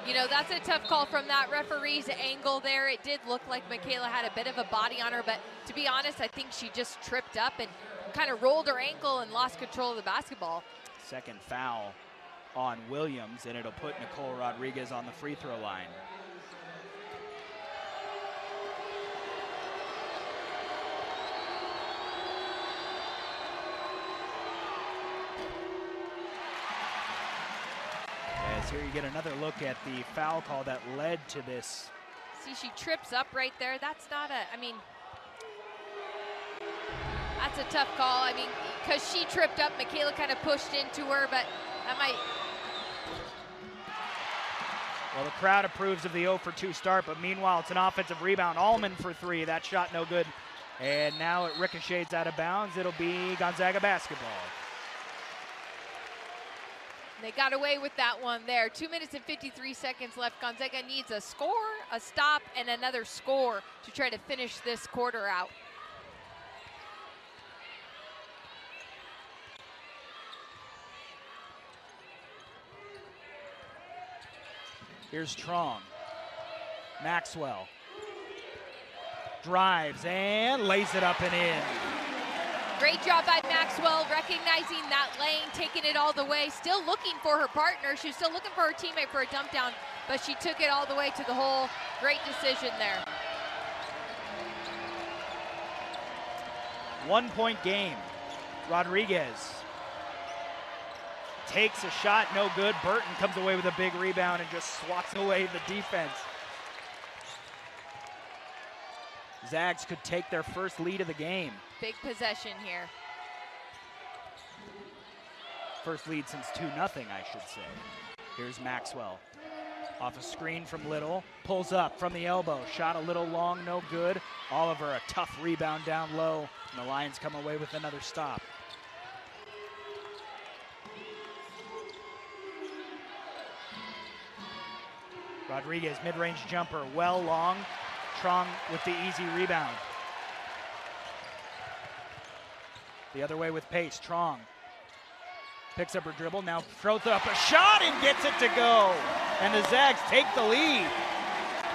You know, that's a tough call from that referee's angle there. It did look like Michaela had a bit of a body on her, but to be honest, I think she just tripped up and kind of rolled her ankle and lost control of the basketball. Second foul on Williams, and it'll put Nicole Rodriguez on the free throw line. As here you get another look at the foul call that led to this. See, she trips up right there. That's not a, I mean, that's a tough call. I mean, because she tripped up, Michaela kind of pushed into her, but that might. Well, the crowd approves of the 0 for 2 start, but meanwhile, it's an offensive rebound. Allman for 3. That shot no good. And now it ricochets out of bounds. It'll be Gonzaga basketball. They got away with that one there. 2 minutes and 53 seconds left. Gonzaga needs a score, a stop, and another score to try to finish this quarter out. Here's Trong. Maxwell drives and lays it up and in. Great job by Maxwell, recognizing that lane, taking it all the way, still looking for her partner. She was still looking for her teammate for a dump down, but she took it all the way to the hole. Great decision there. 1 point game. Rodriguez takes a shot, no good. Burton comes away with a big rebound and just swats away the defense. Zags could take their first lead of the game. Big possession here. First lead since 2-0, I should say. Here's Maxwell. Off a screen from Little, pulls up from the elbow. Shot a little long, no good. Oliver, a tough rebound down low, and the Lions come away with another stop. Rodriguez, mid-range jumper, well long. Trong with the easy rebound. The other way with pace, Trong picks up her dribble, now throws up a shot and gets it to go. And the Zags take the lead.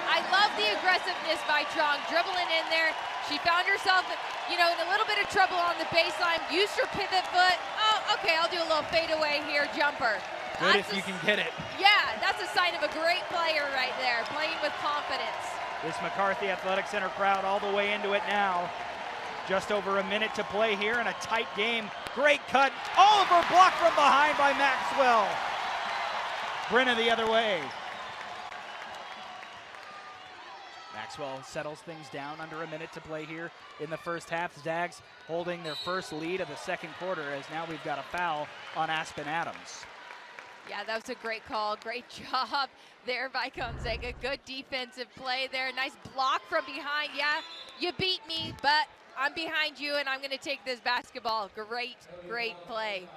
I love the aggressiveness by Trong, dribbling in there. She found herself, you know, in a little bit of trouble on the baseline, used her pivot foot. Oh, okay, I'll do a little fadeaway here, jumper. Good if you can get it. Yeah, that's a sign of a great player right there, playing with confidence. This McCarthy Athletic Center crowd all the way into it now. Just over a minute to play here in a tight game. Great cut. Oliver blocked from behind by Maxwell. Brenna the other way. Maxwell settles things down under a minute to play here in the first half. Zags holding their first lead of the second quarter, as now we've got a foul on Aspen Adams. Yeah, that was a great call. Great job there by Gonzaga. Good defensive play there. Nice block from behind. Yeah, you beat me, but I'm behind you, and I'm going to take this basketball. Great, great play.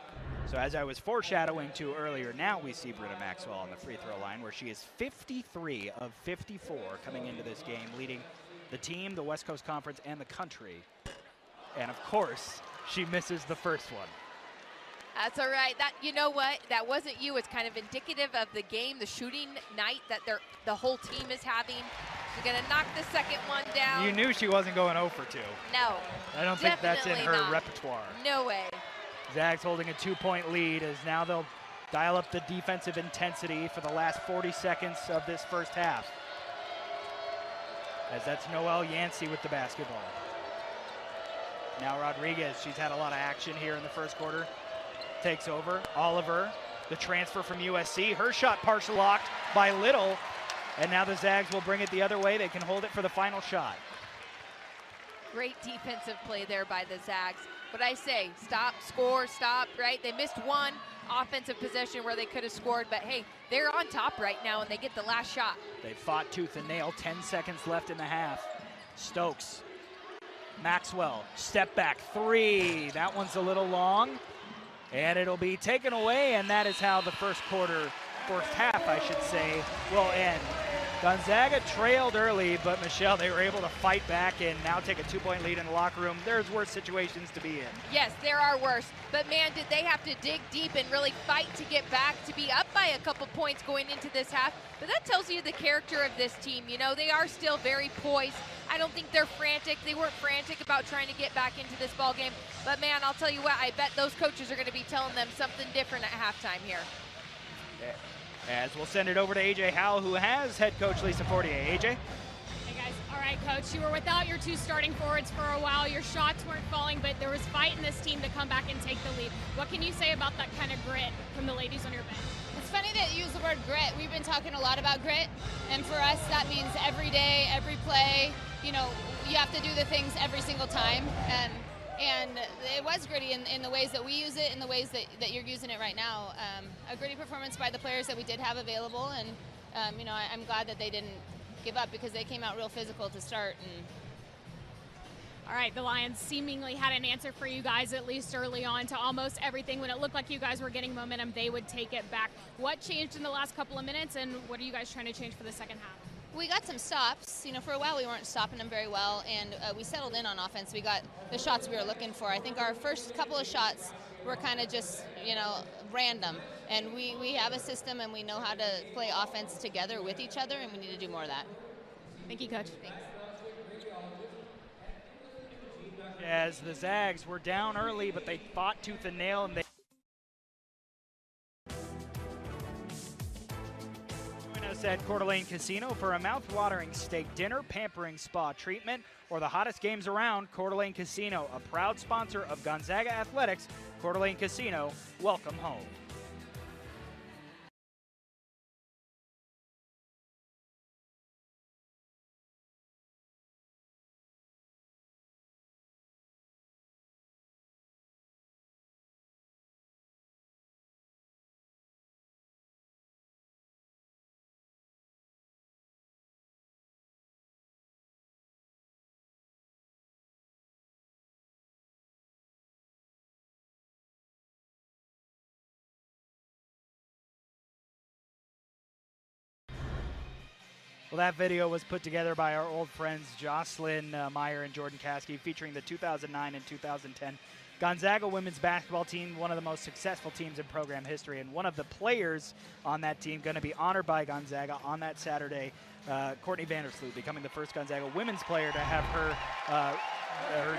So as I was foreshadowing to earlier, now we see Britta Maxwell on the free throw line, where she is 53 of 54 coming into this game, leading the team, the West Coast Conference, and the country. And of course, she misses the first one. That's all right. That, you know what? That wasn't you. It's kind of indicative of the game, the shooting night that the whole team is having. She's going to knock the second one down. You knew she wasn't going 0 for 2. No. I don't think that's in her repertoire. No way. Zags holding a 2-point lead, as now they'll dial up the defensive intensity for the last 40 seconds of this first half. As that's Noelle Yancey with the basketball. Now Rodriguez, she's had a lot of action here in the first quarter. Takes over. Oliver, the transfer from USC. Her shot partial locked by Little. And now the Zags will bring it the other way. They can hold it for the final shot. Great defensive play there by the Zags. What I say, stop, score, stop, right? They missed one offensive possession where they could have scored, but hey, they're on top right now and they get the last shot. They fought tooth and nail. 10 seconds left in the half. Stokes Maxwell, step back three. That one's a little long, and it'll be taken away, and that is how the first half, I should say, will end. Gonzaga trailed early, but Michelle, they were able to fight back and now take a 2-point lead in the locker room. There's worse situations to be in. Yes, there are worse. But man, did they have to dig deep and really fight to get back, to be up by a couple points going into this half. But that tells you the character of this team. You know, they are still very poised. I don't think they're frantic. They weren't frantic about trying to get back into this ball game. But man, I'll tell you what, I bet those coaches are going to be telling them something different at halftime here. Yeah. As we'll send it over to AJ Howell, who has head coach Lisa Fortier. AJ? Hey guys, all right, coach, you were without your two starting forwards for a while. Your shots weren't falling, but there was fight in this team to come back and take the lead. What can you say about that kind of grit from the ladies on your bench? It's funny that you use the word grit. We've been talking a lot about grit, and for us that means every day, every play, you know, you have to do the things every single time, and it was gritty in the ways that we use it, in the ways that you're using it right now. A gritty performance by the players that we did have available, and you know, I'm glad that they didn't give up because they came out real physical to start. And all right, the Lions seemingly had an answer for you guys, at least early on, to almost everything. When it looked like you guys were getting momentum, they would take it back. What changed in the last couple of minutes, and what are you guys trying to change for the second half? we got some stops. You know, for a while we weren't stopping them very well, and we settled in on offense. We got the shots we were looking for. I think our first couple of shots were kind of just, you know, random. And we have a system, and we know how to play offense together with each other, and we need to do more of that. Thank you, Coach. Thanks. As the Zags were down early, but they fought tooth and nail, and they join us at Coeur d'Alene Casino for a mouth-watering steak dinner, pampering spa treatment, or the hottest games around. Coeur d'Alene Casino, a proud sponsor of Gonzaga Athletics. Coeur d'Alene Casino, welcome home. Well, that video was put together by our old friends Jocelyn Meyer and Jordan Caskey, featuring the 2009 and 2010 Gonzaga women's basketball team, one of the most successful teams in program history, and one of the players on that team going to be honored by Gonzaga on that Saturday, Courtney Vandersloot, becoming the first Gonzaga women's player to have her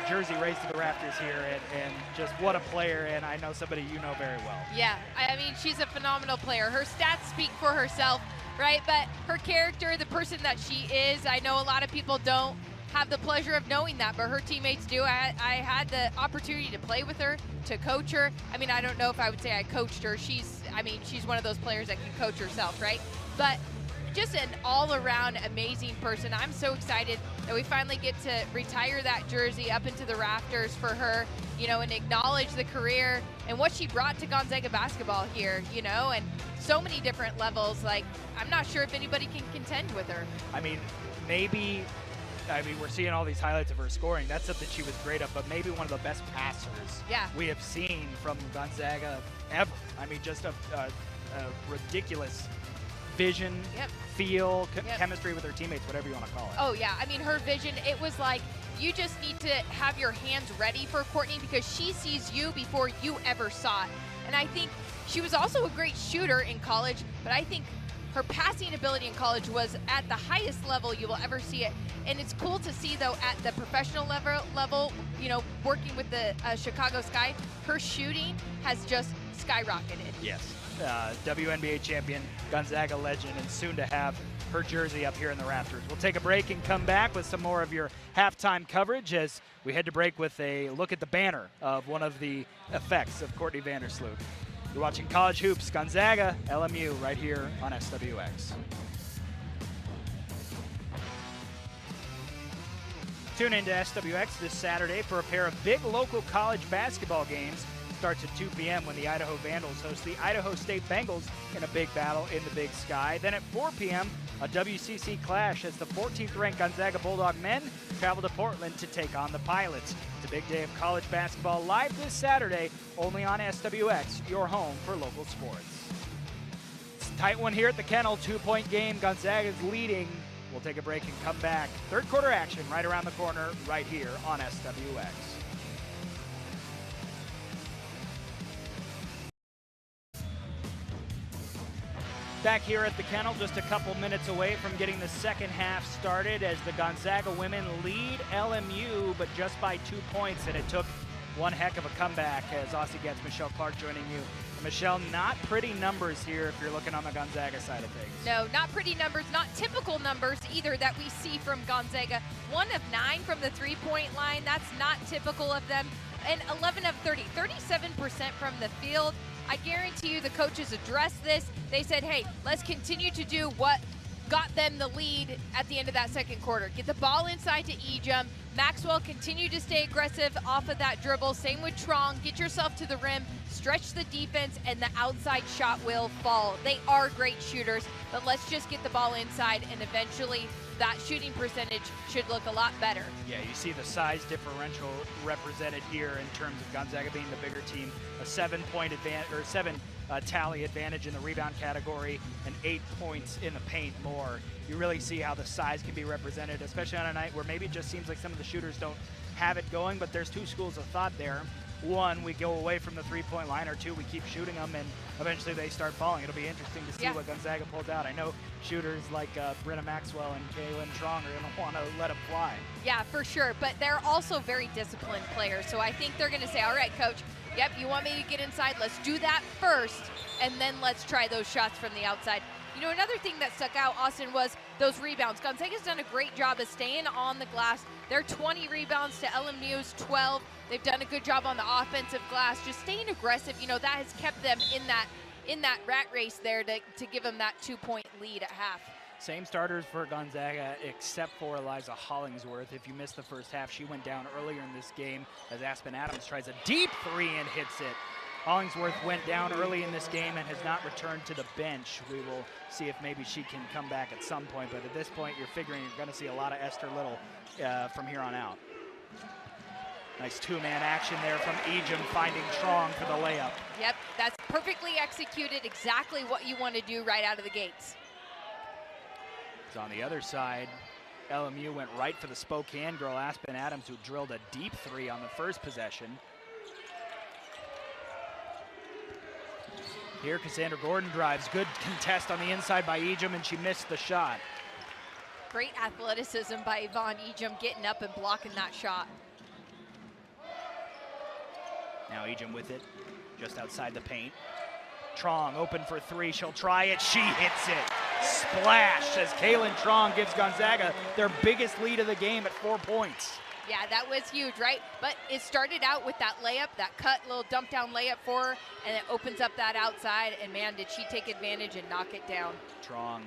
jersey raised to the rafters here, and just what a player, and I know somebody you know very well. Yeah, I mean, she's a phenomenal player. Her stats speak for herself, right? But her character, the person that she is, I know a lot of people don't have the pleasure of knowing that, but her teammates do. I had the opportunity to play with her, to coach her. I mean, I don't know if I would say I coached her. She's one of those players that can coach herself, right? But just an all-around amazing person. I'm so excited that we finally get to retire that jersey up into the rafters for her, you know, and acknowledge the career and what she brought to Gonzaga basketball here, you know, and so many different levels. Like, I'm not sure if anybody can contend with her. I mean, we're seeing all these highlights of her scoring. That's something she was great at, but maybe one of the best passers we have seen from Gonzaga ever. I mean, just a ridiculous vision, feel, chemistry with her teammates, whatever you want to call it. Oh, yeah. I mean, her vision, it was like, you just need to have your hands ready for Courtney because she sees you before you ever saw it. And I think she was also a great shooter in college, but I think her passing ability in college was at the highest level you will ever see it. And it's cool to see, though, at the professional level, you know, working with the Chicago Sky, her shooting has just skyrocketed. Yes. WNBA champion, Gonzaga legend, and soon to have her jersey up here in the rafters. We'll take a break and come back with some more of your halftime coverage as we head to break with a look at the banner of one of the effects of Courtney Vandersloot. You're watching College Hoops, Gonzaga, LMU, right here on SWX. Tune in to SWX this Saturday for a pair of big local college basketball games. Starts at 2 p.m. when the Idaho Vandals host the Idaho State Bengals in a big battle in the Big Sky. Then at 4 p.m., a WCC clash as the 14th ranked Gonzaga Bulldog men travel to Portland to take on the Pilots. It's a big day of college basketball live this Saturday, only on SWX, your home for local sports. It's a tight one here at the Kennel, 2-point game. Gonzaga's leading. We'll take a break and come back. Third quarter action right around the corner, right here on SWX. Back here at the Kennel, just a couple minutes away from getting the second half started as the Gonzaga women lead LMU, but just by 2 points, and it took one heck of a comeback as Aussie gets Michelle Clark joining you. Michelle, not pretty numbers here if you're looking on the Gonzaga side of things. No, not pretty numbers, not typical numbers either that we see from Gonzaga. 1 of 9 from the three-point line, that's not typical of them. And 11 of 30, 37% from the field. I guarantee you the coaches addressed this. They said, hey, let's continue to do what got them the lead at the end of that second quarter. Get the ball inside to Ejum. Maxwell continue to stay aggressive off of that dribble. Same with Trong. Get yourself to the rim, stretch the defense, and the outside shot will fall. They are great shooters, but let's just get the ball inside, and eventually that shooting percentage should look a lot better. Yeah, you see the size differential represented here in terms of Gonzaga being the bigger team. A 7-point advantage, or 7 tally advantage in the rebound category, and 8 points in the paint more. You really see how the size can be represented, especially on a night where maybe it just seems like some of the shooters don't have it going, but there's 2 schools of thought there. 1, we go away from the three-point line, or 2, we keep shooting them, and eventually they start falling. It'll be interesting to see what Gonzaga pulls out. I know shooters like Brenna Maxwell and Kaylin Trong are going to want to let them fly. Yeah, for sure, but they're also very disciplined players, so I think they're going to say, all right, coach, yep, you want me to get inside, let's do that first, and then let's try those shots from the outside. You know, another thing that stuck out, Austin, was those rebounds. Gonzaga's done a great job of staying on the glass. They're 20 rebounds to LMU's 12. They've done a good job on the offensive glass, just staying aggressive. You know, that has kept them in that rat race there to give them that 2-point lead at half. Same starters for Gonzaga except for Eliza Hollingsworth. If you missed the first half, she went down earlier in this game as Aspen Adams tries a deep 3 and hits it. Hollingsworth went down early in this game and has not returned to the bench. We will see if maybe she can come back at some point, but at this point you're figuring you're going to see a lot of Esther Little from here on out. Nice 2-man action there from Ejum finding Trong for the layup. Yep, that's perfectly executed, exactly what you want to do right out of the gates. So on the other side, LMU went right for the Spokane girl, Aspen Adams, who drilled a deep 3 on the first possession. Here, Cassandra Gordon drives. Good contest on the inside by Ejum, and she missed the shot. Great athleticism by Yvonne Ejum getting up and blocking that shot. Now Ejum with it, just outside the paint. Trong open for 3, she'll try it, she hits it. Splash as Kaylin Trong gives Gonzaga their biggest lead of the game at 4 points. Yeah, that was huge, right? But it started out with that layup, that cut, little dump down layup for her, and it opens up that outside, and man, did she take advantage and knock it down. Trong,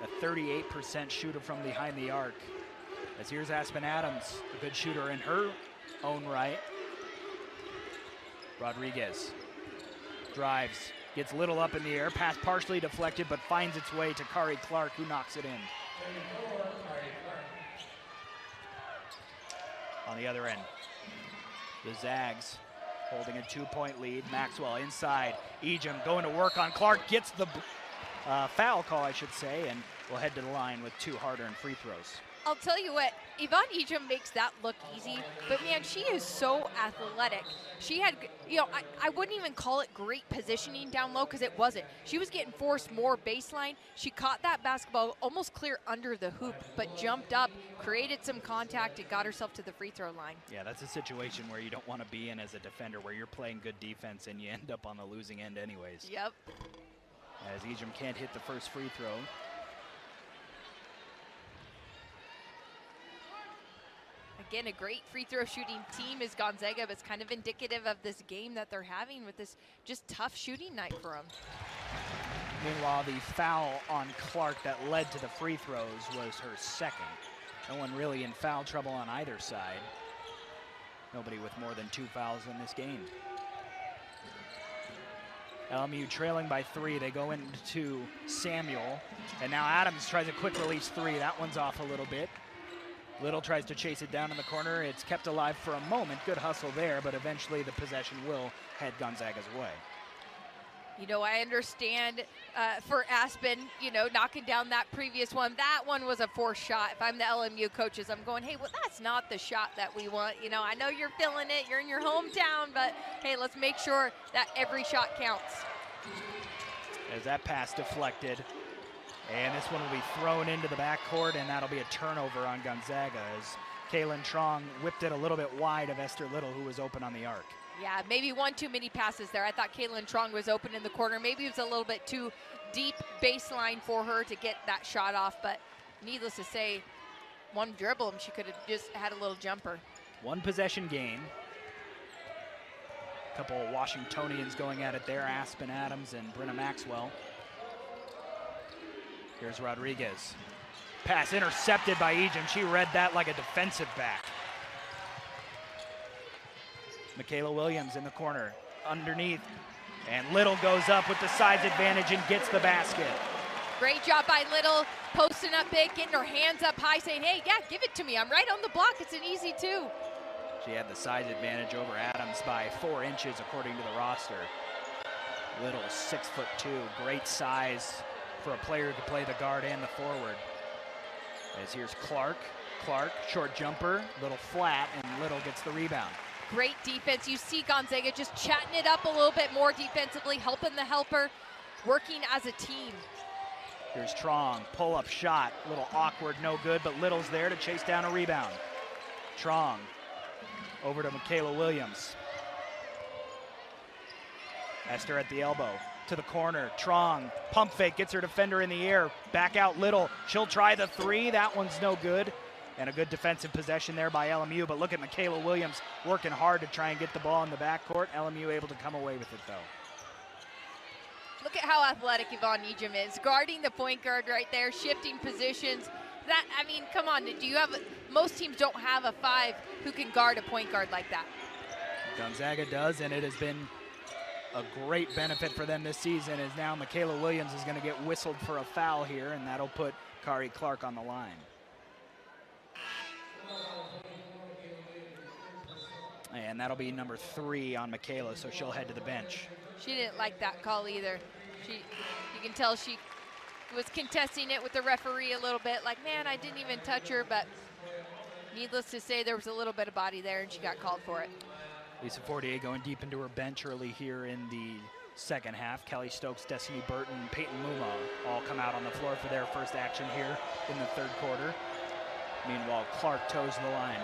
a 38% shooter from behind the arc. As here's Aspen Adams, a good shooter in her own right. Rodriguez drives, gets Little up in the air, pass partially deflected, but finds its way to Kari Clark, who knocks it in. On the other end, the Zags holding a 2-point lead. Maxwell inside, Ejum going to work on Clark, gets the foul call, I should say, and will head to the line with 2 hard-earned free throws. I'll tell you what, Yvonne Ejum makes that look easy, but man, she is so athletic. She had, you know, I wouldn't even call it great positioning down low because it wasn't. She was getting forced more baseline. She caught that basketball almost clear under the hoop, but jumped up, created some contact, and got herself to the free throw line. Yeah, that's a situation where you don't want to be in as a defender, where you're playing good defense and you end up on the losing end anyways. Yep. As Ejum can't hit the first free throw. Again, a great free throw shooting team is Gonzaga, but it's kind of indicative of this game that they're having with this just tough shooting night for them. Meanwhile, the foul on Clark that led to the free throws was her second. No one really in foul trouble on either side. Nobody with more than 2 fouls in this game. LMU trailing by 3. They go into Samuel. And now Adams tries a quick release 3. That one's off a little bit. Little tries to chase it down in the corner. It's kept alive for a moment. Good hustle there, but eventually the possession will head Gonzaga's way. You know, I understand for Aspen, you know, knocking down that previous one. That one was a forced shot. If I'm the LMU coaches, I'm going, hey, well, that's not the shot that we want. You know, I know you're feeling it. You're in your hometown, but, hey, let's make sure that every shot counts. As that pass deflected. And this one will be thrown into the backcourt, and that'll be a turnover on Gonzaga as Kaylin Trong whipped it a little bit wide of Esther Little, who was open on the arc. Yeah, maybe one too many passes there. I thought Kaylin Trong was open in the corner. Maybe it was a little bit too deep baseline for her to get that shot off, but needless to say, one dribble and she could have just had a little jumper. One possession game. A couple of Washingtonians going at it there, Aspen Adams and Brenna Maxwell. Here's Rodriguez. Pass intercepted by Ejim. She read that like a defensive back. Michaela Williams in the corner, underneath. And Little goes up with the size advantage and gets the basket. Great job by Little, posting up big, getting her hands up high, saying, hey, yeah, give it to me. I'm right on the block. It's an easy 2. She had the size advantage over Adams by 4 inches, according to the roster. Little, 6'2", great size for a player who can play the guard and the forward. As here's Clark. Clark, short jumper, Little flat, and Little gets the rebound. Great defense. You see Gonzaga just chatting it up a little bit more defensively, helping the helper, working as a team. Here's Trong, pull-up shot, a little awkward, no good, but Little's there to chase down a rebound. Trong, over to Michaela Williams. Esther at the elbow, to the corner, Trong, pump fake, gets her defender in the air, back out Little, she'll try the 3, that one's no good. And a good defensive possession there by LMU, but look at Michaela Williams working hard to try and get the ball in the backcourt. LMU able to come away with it, though. Look at how athletic Yvonne Ejim is, guarding the point guard right there, shifting positions. That, I mean, come on, do you have, most teams don't have a 5 who can guard a point guard like that. Gonzaga does, and it has been a great benefit for them this season, as now Michaela Williams is going to get whistled for a foul here, and that'll put Kari Clark on the line. And that'll be number 3 on Michaela, so she'll head to the bench. She didn't like that call either. You can tell she was contesting it with the referee a little bit, like, man, I didn't even touch her, but needless to say, there was a little bit of body there, and she got called for it. Lisa Fortier going deep into her bench early here in the second half. Kelly Stokes, Destiny Burton, Peyton Muma all come out on the floor for their first action here in the third quarter. Meanwhile, Clark toes the line.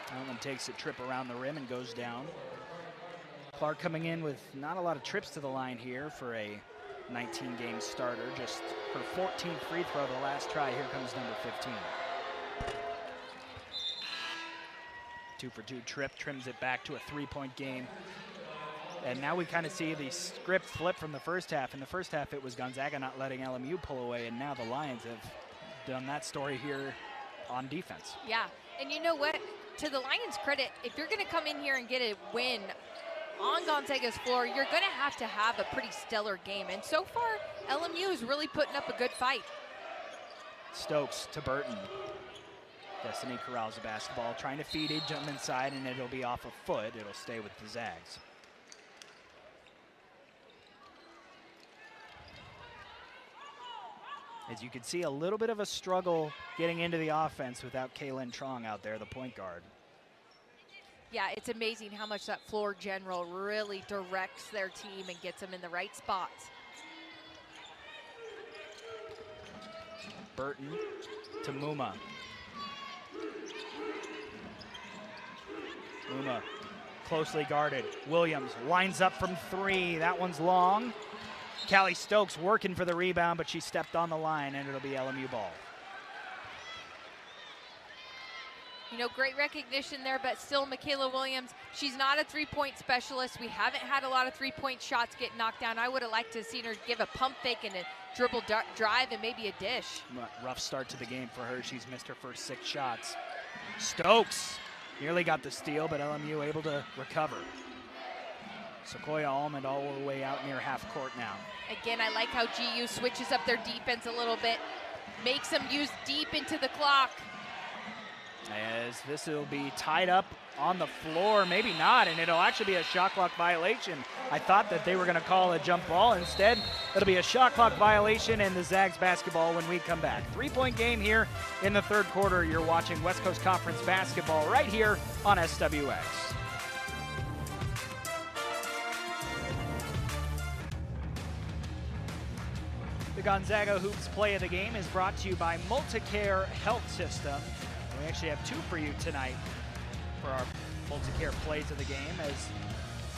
That one takes a trip around the rim and goes down. Clark coming in with not a lot of trips to the line here for a 19-game starter. Just her 14th free throw of the last try. Here comes number 15. 2-for-2 trip, trims it back to a 3-point game. And now we kind of see the script flip from the first half. In the first half, it was Gonzaga not letting LMU pull away, and now the Lions have done that story here on defense. Yeah, and you know what? To the Lions' credit, if you're going to come in here and get a win on Gonzaga's floor, you're going to have a pretty stellar game. And so far, LMU is really putting up a good fight. Stokes to Burton. Destiny corrals the basketball, trying to feed it, jump inside, and it'll be off a foot. It'll stay with the Zags. As you can see, a little bit of a struggle getting into the offense without Kaylin Trong out there, the point guard. Yeah, it's amazing how much that floor general really directs their team and gets them in the right spots. Burton to Muma. Muma closely guarded. Williams lines up from 3. That one's long. Callie Stokes working for the rebound, but she stepped on the line, and it'll be LMU ball. You know, great recognition there, but still Michaela Williams, she's not a three-point specialist. We haven't had a lot of three-point shots get knocked down. I would have liked to have seen her give a pump fake and a dribble drive and maybe a dish. Rough start to the game for her. She's missed her first 6 shots. Stokes Nearly got the steal, but LMU able to recover. Sequoia Almond all the way out near half court now. Again, I like how GU switches up their defense a little bit, makes them use deep into the clock. As this will be tied up on the floor, maybe not, and it'll actually be a shot clock violation. I thought that they were going to call a jump ball. Instead, it'll be a shot clock violation and the Zags basketball when we come back. 3-point game here in the third quarter. You're watching West Coast Conference basketball right here on SWX. The Gonzaga Hoops play of the game is brought to you by Multicare Health System. We actually have two for you tonight for our Multicare plays of the game, as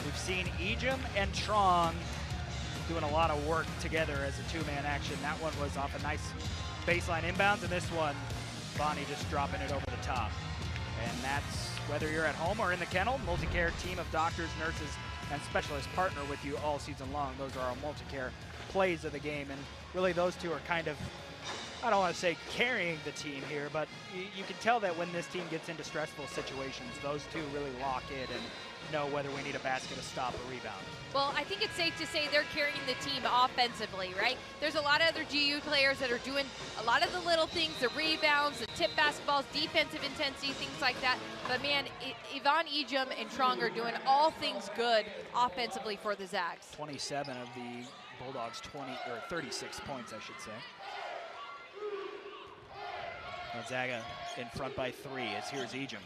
we've seen Ejim and Trong doing a lot of work together as a two-man action. That one was off a nice baseline inbounds, and this one, Bonnie just dropping it over the top. And that's whether you're at home or in the kennel, Multicare team of doctors, nurses, and specialists partner with you all season long. Those are our Multicare plays of the game, and really those two are kind of, I don't want to say carrying the team here, but you can tell that when this team gets into stressful situations, those two really lock in and know whether we need a basket, a stop, a rebound. Well, I think it's safe to say they're carrying the team offensively, right? There's a lot of other GU players that are doing a lot of the little things, the rebounds, the tip basketballs, defensive intensity, things like that. But man, Yvonne Ejim and Trong are doing all things good offensively for the Zags. 27 of the Bulldogs 36 points, I should say. Gonzaga in front by 3 as here's Ejim.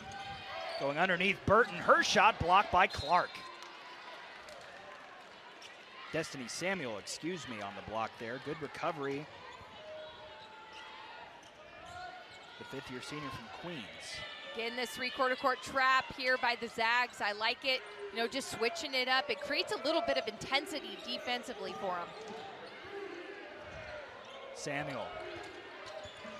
Going underneath Burton, her shot blocked by Clark. Destiny Samuel, excuse me, on the block there. Good recovery. The fifth-year senior from Queens. Again, this three-quarter court trap here by the Zags. I like it. You know, just switching it up. It creates a little bit of intensity defensively for them. Samuel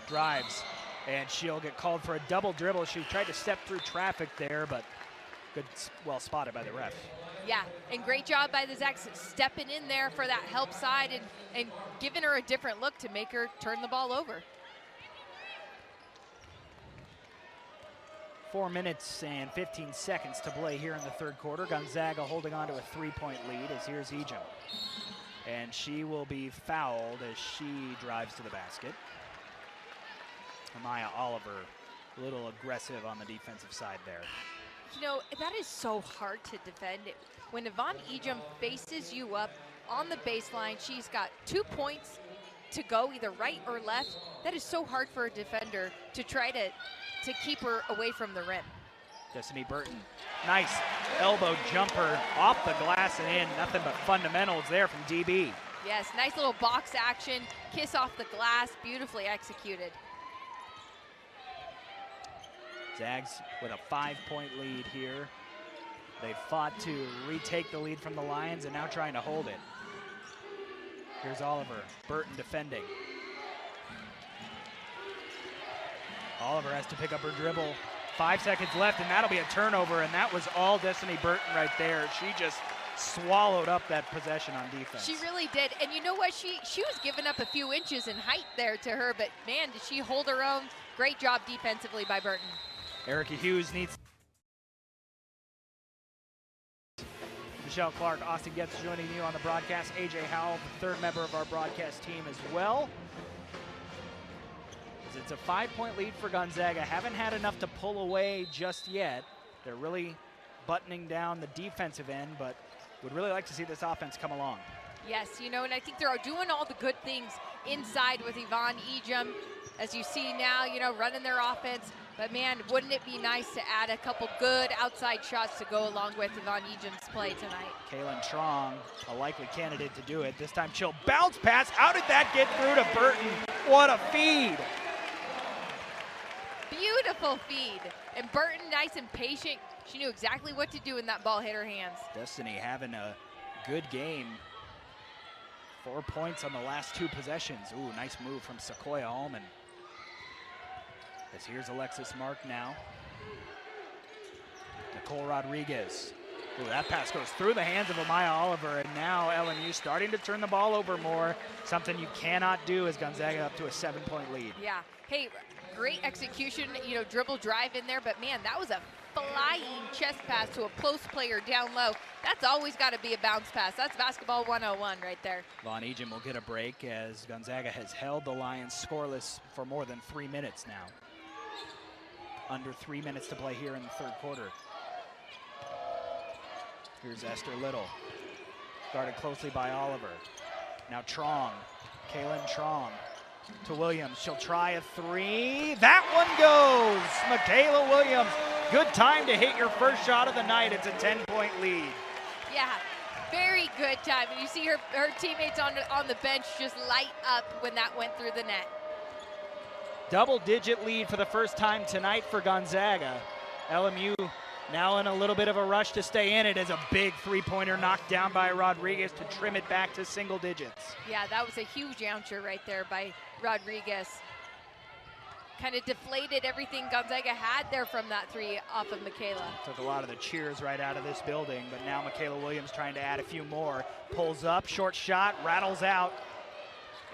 drives, and she'll get called for a double dribble. She tried to step through traffic there, but good, well spotted by the ref. Yeah, and great job by the Zags stepping in there for that help side and giving her a different look to make her turn the ball over. 4 minutes and 15 seconds to play here in the third quarter. Gonzaga holding on to a 3-point lead as here's Ejim. And she will be fouled as she drives to the basket. Amaya Oliver, a little aggressive on the defensive side there. You know, that is so hard to defend. When Yvonne Ejim faces you up on the baseline, she's got 2 points to go, either right or left. That is so hard for a defender to try to keep her away from the rim. Destiny Burton, nice elbow jumper off the glass and in. Nothing but fundamentals there from DB. Yes, nice little box action, kiss off the glass, beautifully executed. Zags with a 5-point lead here. They fought to retake the lead from the Lions and now trying to hold it. Here's Oliver, Burton defending. Oliver has to pick up her dribble. 5 seconds left, and that'll be a turnover, and that was all Destiny Burton right there. She just swallowed up that possession on defense. She really did, and you know what? She was giving up a few inches in height there to her, but man, did she hold her own. Great job defensively by Burton. Erica Hughes needs. Michelle Clark, Austin Getz joining you on the broadcast. AJ Howell, the third member of our broadcast team as well. It's a 5-point lead for Gonzaga. Haven't had enough to pull away just yet. They're really buttoning down the defensive end, but would really like to see this offense come along. Yes, you know, and I think they're doing all the good things inside with Yvonne Ejim, as you see now, you know, running their offense. But man, wouldn't it be nice to add a couple good outside shots to go along with Yvonne Ejim's play tonight? Kaylin Trong, a likely candidate to do it. This time she'll bounce pass. How did that get through to Burton? What a feed. Beautiful feed. And Burton, nice and patient. She knew exactly what to do when that ball hit her hands. Destiny having a good game. 4 points on the last 2 possessions. Ooh, nice move from Sequoia Almond. As here's Alexis Mark now. Nicole Rodriguez. Ooh, that pass goes through the hands of Amaya Oliver, and now LMU starting to turn the ball over more. Something you cannot do as Gonzaga up to a 7-point lead. Yeah. Hey, great execution, you know, dribble drive in there, but man, that was a flying chest pass to a post player down low. That's always got to be a bounce pass. That's basketball 101 right there. Von Egan will get a break as Gonzaga has held the Lions scoreless for more than 3 minutes now. Under 3 minutes to play here in the third quarter. Here's Esther Little, guarded closely by Oliver. Now Trong, Kaylin Trong to Williams. She'll try a three. That one goes. Michaela Williams, good time to hit your first shot of the night. It's a 10-point lead. Yeah, very good time. And you see her teammates on the bench just light up when that went through the net. Double-digit lead for the first time tonight for Gonzaga. LMU now in a little bit of a rush to stay in it as a big three-pointer knocked down by Rodriguez to trim it back to single digits. Yeah, that was a huge answer right there by Rodriguez. Kind of deflated everything Gonzaga had there from that three off of Michaela. Took a lot of the cheers right out of this building, but now Michaela Williams trying to add a few more. Pulls up, short shot, rattles out,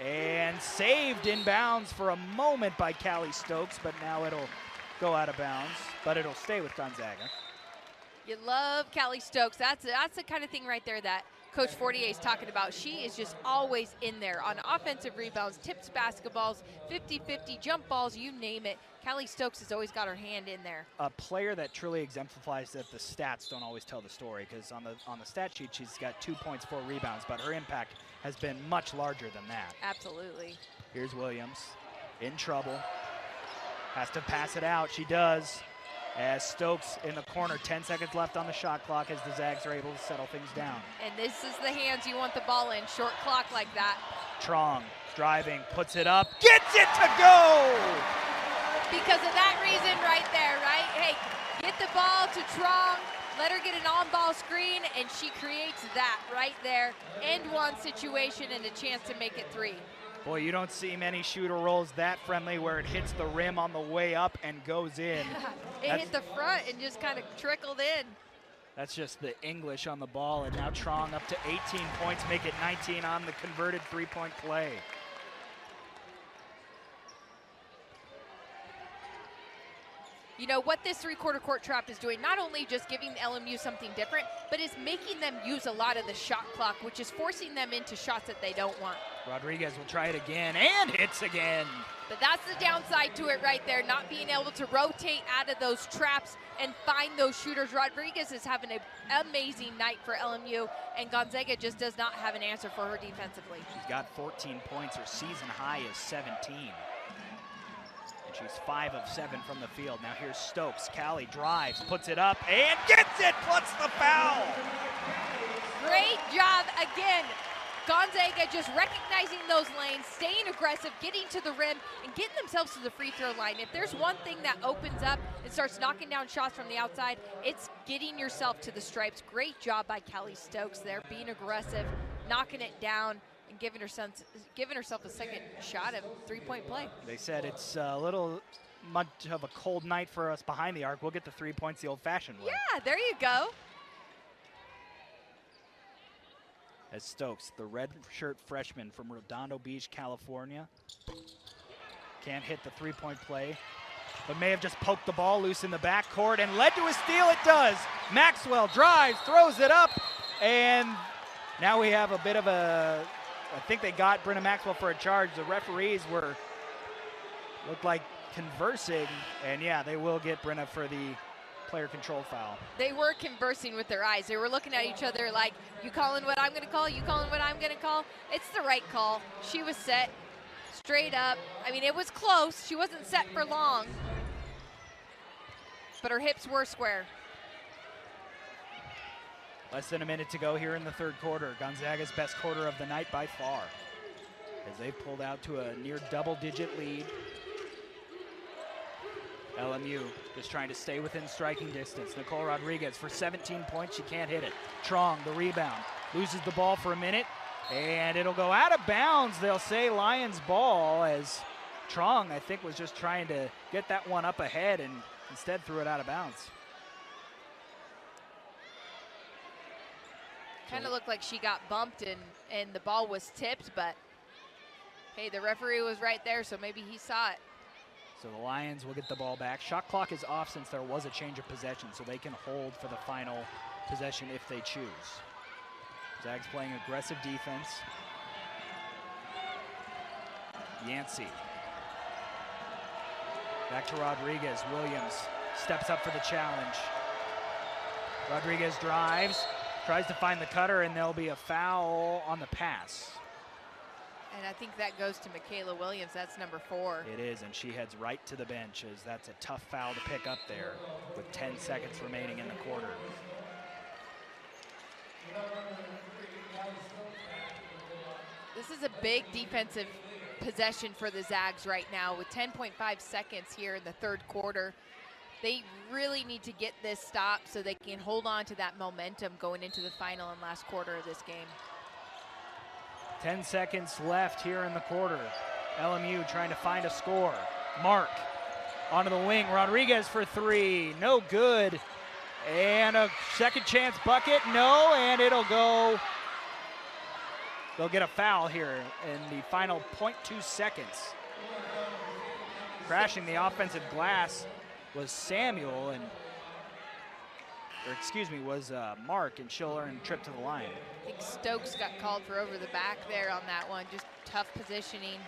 and saved inbounds for a moment by Callie Stokes, but now it'll go out of bounds, but it'll stay with Gonzaga. You love Callie Stokes. That's the kind of thing right there that Coach Fortier is talking about. She is just always in there on offensive rebounds, tips basketballs, 50-50, jump balls, you name it. Callie Stokes has always got her hand in there. A player that truly exemplifies that the stats don't always tell the story, because on the stat sheet she's got 2 points, 4 rebounds, but her impact has been much larger than that. Absolutely. Here's Williams in trouble. Has to pass it out. She does. As Stokes in the corner, 10 seconds left on the shot clock as the Zags are able to settle things down. And this is the hands you want the ball in, short clock like that. Trong driving, puts it up, gets it to go! Because of that reason right there, right? Hey, get the ball to Trong, let her get an on-ball screen, and she creates that right there. End one situation and a chance to make it three. Boy, you don't see many shooter rolls that friendly where it hits the rim on the way up and goes in. It hit the front and just kind of trickled in. That's just the English on the ball, and now Trong up to 18 points, make it 19 on the converted three-point play. You know, what this three-quarter court trap is doing, not only just giving LMU something different, but is making them use a lot of the shot clock, which is forcing them into shots that they don't want. Rodriguez will try it again, and hits again. But that's the downside to it right there, not being able to rotate out of those traps and find those shooters. Rodriguez is having an amazing night for LMU, and Gonzaga just does not have an answer for her defensively. She's got 14 points. Her season high is 17. She's 5 of 7 from the field. Now here's Stokes. Callie drives, puts it up, and gets it, plus the foul. Great job again. Gonzaga just recognizing those lanes, staying aggressive, getting to the rim, and getting themselves to the free throw line. If there's one thing that opens up and starts knocking down shots from the outside, it's getting yourself to the stripes. Great job by Callie Stokes there, being aggressive, knocking it down, and giving herself a second shot at three-point play. They said it's a little much of a cold night for us behind the arc. We'll get the 3 points the old-fashioned way. Yeah, there you go. As Stokes, the red shirt freshman from Redondo Beach, California, can't hit the three-point play, but may have just poked the ball loose in the backcourt and led to a steal. It does. Maxwell drives, throws it up, and now we have a bit of a, I think they got Brenna Maxwell for a charge. The referees looked like conversing, and yeah, they will get Brenna for the player control foul. They were conversing with their eyes. They were looking at each other like, you calling what I'm going to call? You calling what I'm going to call? It's the right call. She was set straight up. I mean, it was close. She wasn't set for long, but her hips were square. Less than a minute to go here in the third quarter. Gonzaga's best quarter of the night by far, as they've pulled out to a near double-digit lead. LMU just trying to stay within striking distance. Nicole Rodriguez for 17 points. She can't hit it. Trong, the rebound, loses the ball for a minute, and it'll go out of bounds. They'll say Lions ball, as Trong, I think, was just trying to get that one up ahead and instead threw it out of bounds. Kind of looked like she got bumped and the ball was tipped, but hey, the referee was right there, so maybe he saw it. So the Lions will get the ball back. Shot clock is off since there was a change of possession, so they can hold for the final possession if they choose. Zags playing aggressive defense. Yancey. Back to Rodriguez. Williams steps up for the challenge. Rodriguez drives, tries to find the cutter, and there'll be a foul on the pass. And I think that goes to Michaela Williams. That's number 4. It is, and she heads right to the bench as that's a tough foul to pick up there with 10 seconds remaining in the quarter. This is a big defensive possession for the Zags right now with 10.5 seconds here in the third quarter. They really need to get this stopped so they can hold on to that momentum going into the final and last quarter of this game. 10 seconds left here in the quarter. LMU trying to find a score. Mark onto the wing. Rodriguez for 3. No good. And a second chance bucket. No, and it'll go. They'll get a foul here in the final 0.2 seconds. Crashing the offensive glass was Samuel, was Mark, and she'll earn a trip to the line. I think Stokes got called for over the back there on that one. Just tough positioning.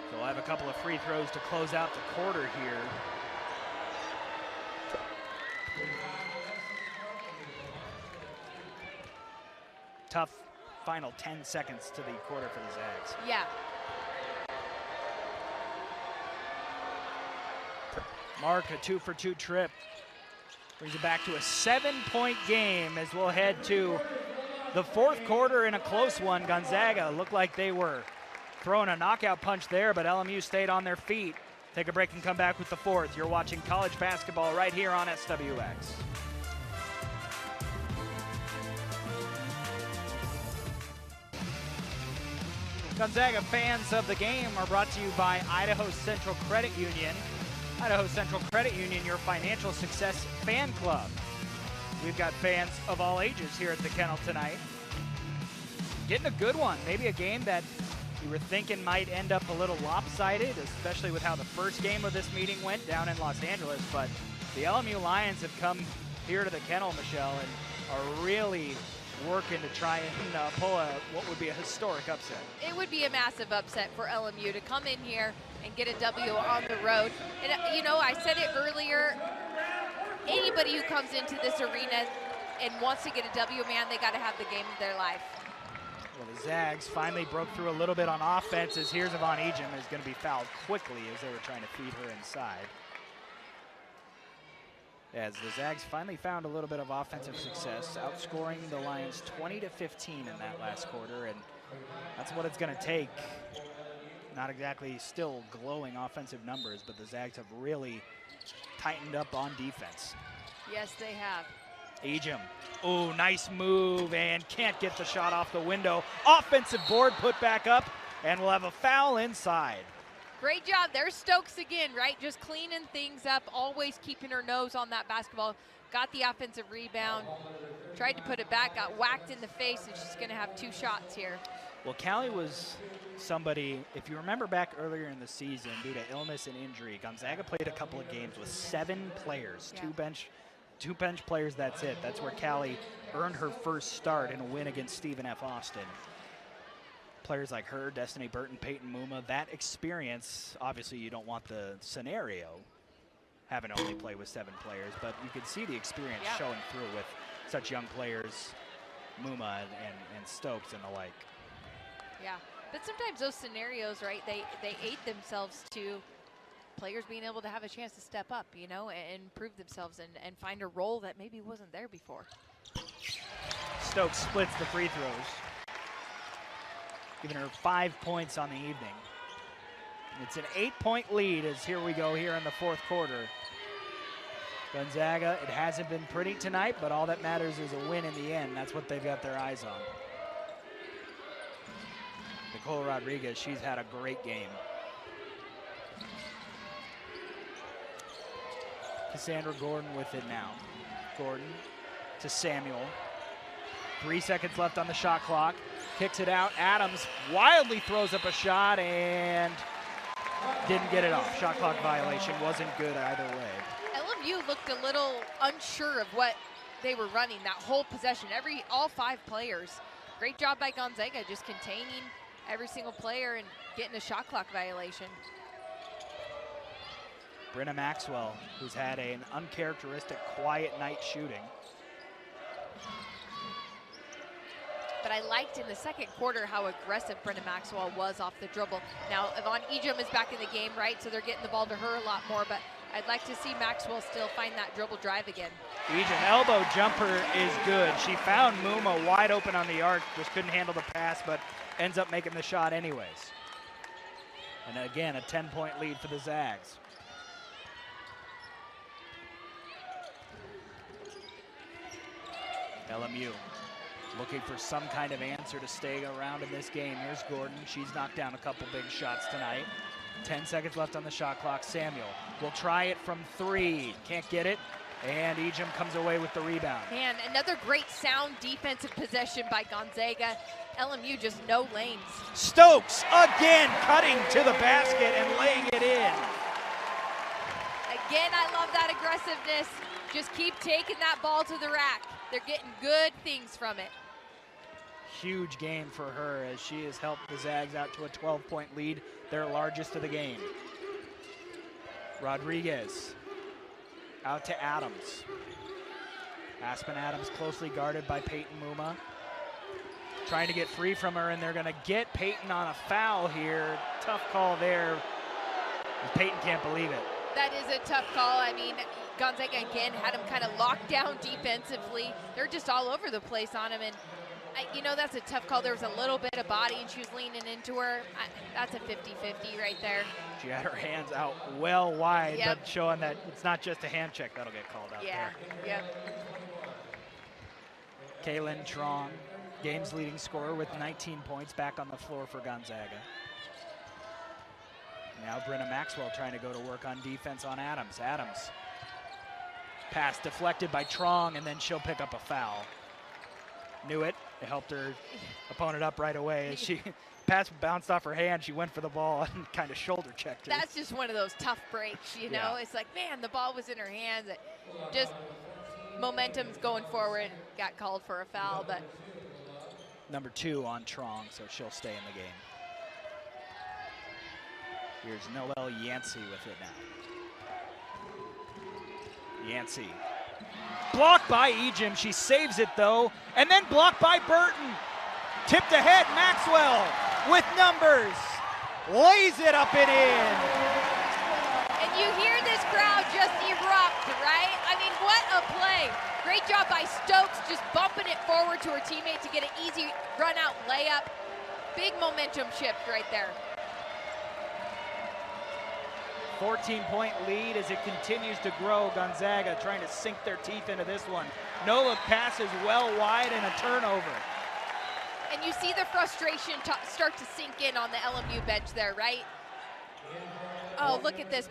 So we'll have a couple of free throws to close out the quarter here. Tough final 10 seconds to the quarter for the Zags. Yeah. Mark, a 2-for-2 trip. Brings it back to a 7-point game as we'll head to the fourth quarter in a close one. Gonzaga looked like they were throwing a knockout punch there, but LMU stayed on their feet. Take a break and come back with the fourth. You're watching college basketball right here on SWX. Gonzaga fans of the game are brought to you by Idaho Central Credit Union. Idaho Central Credit Union, your financial success fan club. We've got fans of all ages here at the Kennel tonight. Getting a good one, maybe a game that you were thinking might end up a little lopsided, especially with how the first game of this meeting went down in Los Angeles, but the LMU Lions have come here to the Kennel, Michelle, and are really working to try and pull what would be a historic upset. It would be a massive upset for LMU to come in here and get a W on the road. And you know, I said it earlier, anybody who comes into this arena and wants to get a W, man, they got to have the game of their life. Well, the Zags finally broke through a little bit on offense as here's Yvonne Ejim is going to be fouled quickly as they were trying to feed her inside. As the Zags finally found a little bit of offensive success, outscoring the Lions 20-15 in that last quarter, and that's what it's going to take. Not exactly still glowing offensive numbers, but the Zags have really tightened up on defense. Yes, they have. Ejim, oh, nice move, and can't get the shot off the window. Offensive board put back up, and we'll have a foul inside. Great job. There's Stokes again, right? Just cleaning things up, always keeping her nose on that basketball. Got the offensive rebound, tried to put it back, got whacked in the face, and she's going to have 2 shots here. Well, Callie was somebody, if you remember back earlier in the season, due to illness and injury, Gonzaga played a couple of games with 7 players, Yeah. two bench players, that's it. That's where Callie earned her first start in a win against Stephen F. Austin. Players like her, Destiny Burton, Peyton Muma, that experience, obviously you don't want the scenario having to only play with 7 players, but you can see the experience showing through with such young players, Muma and Stokes and the like. Yeah, but sometimes those scenarios, right, they aid themselves to players being able to have a chance to step up, you know, and prove themselves and find a role that maybe wasn't there before. Stokes splits the free throws, giving her 5 points on the evening. It's an 8-point lead as here we go here in the fourth quarter. Gonzaga, it hasn't been pretty tonight, but all that matters is a win in the end. That's what they've got their eyes on. Nicole Rodriguez, she's had a great game. Cassandra Gordon with it now. Gordon to Samuel. 3 seconds left on the shot clock. kicks it out. Adams wildly throws up a shot and didn't get it off. Shot clock violation, wasn't good either way. LMU looked a little unsure of what they were running that whole possession. All 5 players. Great job by Gonzaga, just containing every single player and getting a shot clock violation. Brenna Maxwell, who's had an uncharacteristic quiet night shooting. But I liked in the second quarter how aggressive Brenna Maxwell was off the dribble. Now, Yvonne Ejim is back in the game, right? So they're getting the ball to her a lot more, but I'd like to see Maxwell still find that dribble drive again. Ejim, elbow jumper is good. She found Muma wide open on the arc, just couldn't handle the pass, but ends up making the shot anyways. And again, a 10-point lead for the Zags. LMU looking for some kind of answer to stay around in this game. Here's Gordon. She's knocked down a couple big shots tonight. 10 seconds left on the shot clock. Samuel will try it from 3. Can't get it. And Ejim comes away with the rebound. Man, another great sound defensive possession by Gonzaga. LMU just no lanes. Stokes again cutting to the basket and laying it in. Again, I love that aggressiveness. Just keep taking that ball to the rack. They're getting good things from it. Huge game for her as she has helped the Zags out to a 12-point lead, their largest of the game. Rodriguez out to Adams. Aspen Adams closely guarded by Peyton Muma. Trying to get free from her, and they're going to get Peyton on a foul here. Tough call there. Peyton can't believe it. That is a tough call. I mean, Gonzaga again had him kind of locked down defensively. They're just all over the place on him, and you know that's a tough call. There was a little bit of body, and she was leaning into her. That's a 50-50 right there. She had her hands out well wide, Yep. but showing that it's not just a hand check that'll get called out Yeah, there. yep. Kaylin Trong, game's leading scorer with 19 points, back on the floor for Gonzaga. Now Brenna Maxwell trying to go to work on defense on Adams. Adams, pass deflected by Trong, and then she'll pick up a foul. Knew it. It helped her opponent up right away. As she pass bounced off her hand, she went for the ball and kind of shoulder checked her. That's just one of those tough breaks, you know? Yeah. It's like, man, the ball was in her hands. It just momentum's going forward. Got called for a foul, but Number 2 on Trong, so she'll stay in the game. Here's Noelle Yancey with it now. Yancey. Blocked by Ejim. She saves it though, and then blocked by Burton. Tipped ahead, Maxwell with numbers. Lays it up and in. and you hear this crowd just erupt, right? I mean, what a play. Great job by Stokes just bumping it forward to her teammate to get an easy run-out layup. Big momentum shift right there. 14-point lead as it continues to grow. Gonzaga trying to sink their teeth into this one. Nola passes well wide and a turnover. And you see the frustration start to sink in on the LMU bench there, right? Oh, look at this.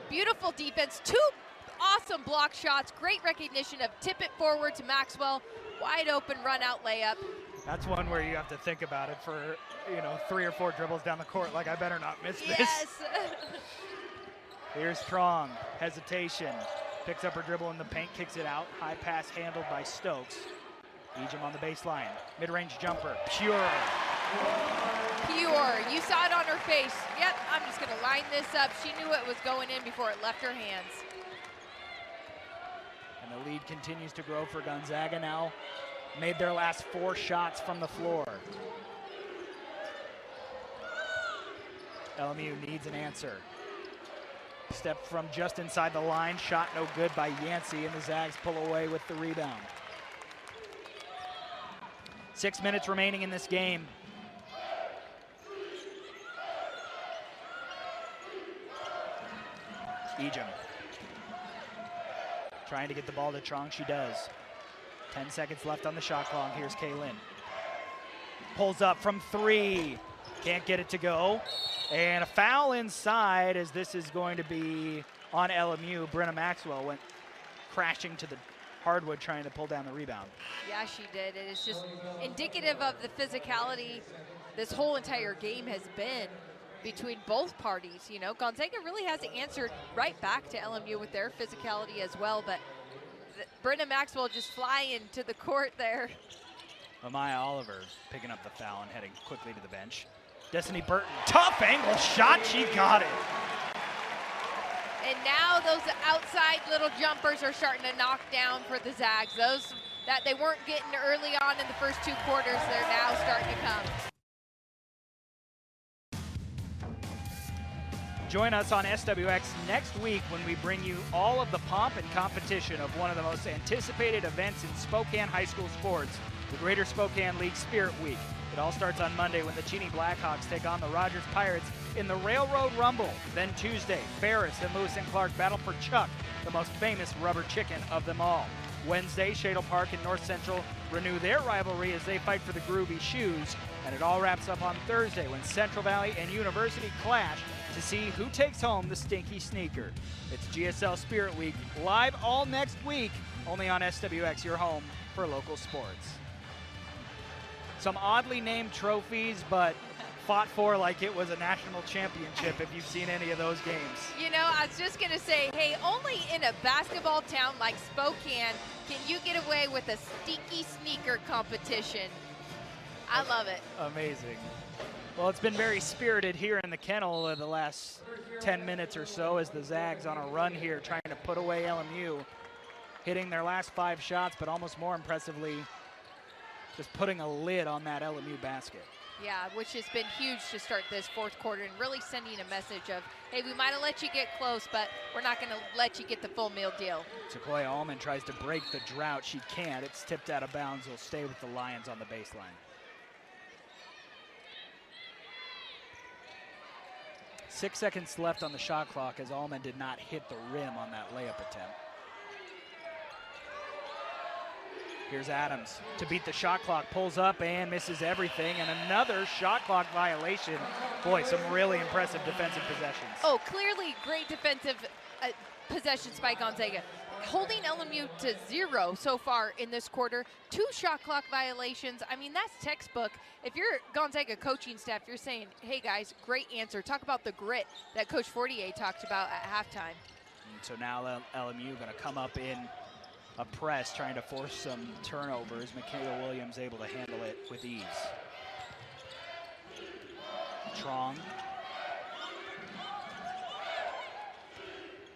Beautiful defense. 2 awesome block shots. Great recognition of tip it forward to Maxwell. Wide open run out layup. That's one where you have to think about it for, 3 or 4 dribbles down the court. Like, I better not miss this. Yes. Here's Strong. Hesitation. Picks up her dribble in the paint, kicks it out. High pass handled by Stokes. Ejim on the baseline. Mid-range jumper. Pure. Pure. You saw it on her face. Yep, I'm just going to line this up. She knew it was going in before it left her hands. And the lead continues to grow for Gonzaga now. Made their last 4 shots from the floor. LMU needs an answer. Step from just inside the line. Shot no good by Yancey, and the Zags pull away with the rebound. 6 minutes remaining in this game. Ejim. Trying to get the ball to Trong, she does. 10 seconds left on the shot clock. Here's Kaylin. Pulls up from 3. Can't get it to go. And a foul inside as this is going to be on LMU. Brenna Maxwell went crashing to the hardwood trying to pull down the rebound. Yeah, she did. It is just indicative of the physicality this whole entire game has been between both parties. You know, Gonzaga really has answered right back to LMU with their physicality as well, but Brenda Maxwell just flying to the court there. Amaya Oliver picking up the foul and heading quickly to the bench. Destiny Burton, tough angle shot, she got it. And now those outside little jumpers are starting to knock down for the Zags. Those that they weren't getting early on in the first 2 quarters, they're now starting to come. Join us on SWX next week when we bring you all of the pomp and competition of one of the most anticipated events in Spokane high school sports, the Greater Spokane League Spirit Week. It all starts on Monday when the Cheney Blackhawks take on the Rogers Pirates in the Railroad Rumble. Then Tuesday, Ferris and Lewis and Clark battle for Chuck, the most famous rubber chicken of them all. Wednesday, Shadle Park and North Central renew their rivalry as they fight for the Groovy Shoes. And it all wraps up on Thursday when Central Valley and University clash to see who takes home the Stinky Sneaker. It's GSL Spirit Week, live all next week, only on SWX, your home for local sports. Some oddly named trophies, but fought for like it was a national championship if you've seen any of those games. You know, I was just going to say, hey, only in a basketball town like Spokane can you get away with a Stinky Sneaker competition. I love it. Amazing. Well, it's been very spirited here in the kennel the last 10 minutes or so as the Zags on a run here trying to put away LMU, hitting their last 5 shots, but almost more impressively, just putting a lid on that LMU basket. Yeah, which has been huge to start this 4th quarter and really sending a message of, hey, we might have let you get close, but we're not going to let you get the full meal deal. Sequoia Allman tries to break the drought. She can't. It's tipped out of bounds. It'll stay with the Lions on the baseline. 6 seconds left on the shot clock as Allman did not hit the rim on that layup attempt. Here's Adams to beat the shot clock, pulls up and misses everything, and another shot clock violation. Boy, some really impressive defensive possessions. Oh, clearly great defensive possessions by Gonzaga. Holding LMU to 0 so far in this quarter. 2 shot clock violations. I mean, that's textbook. If you're Gonzaga coaching staff, you're saying, hey guys, great answer. Talk about the grit that Coach Fortier talked about at halftime. And so now LMU going to come up in a press, trying to force some turnovers. Michaela Williams able to handle it with ease. Trong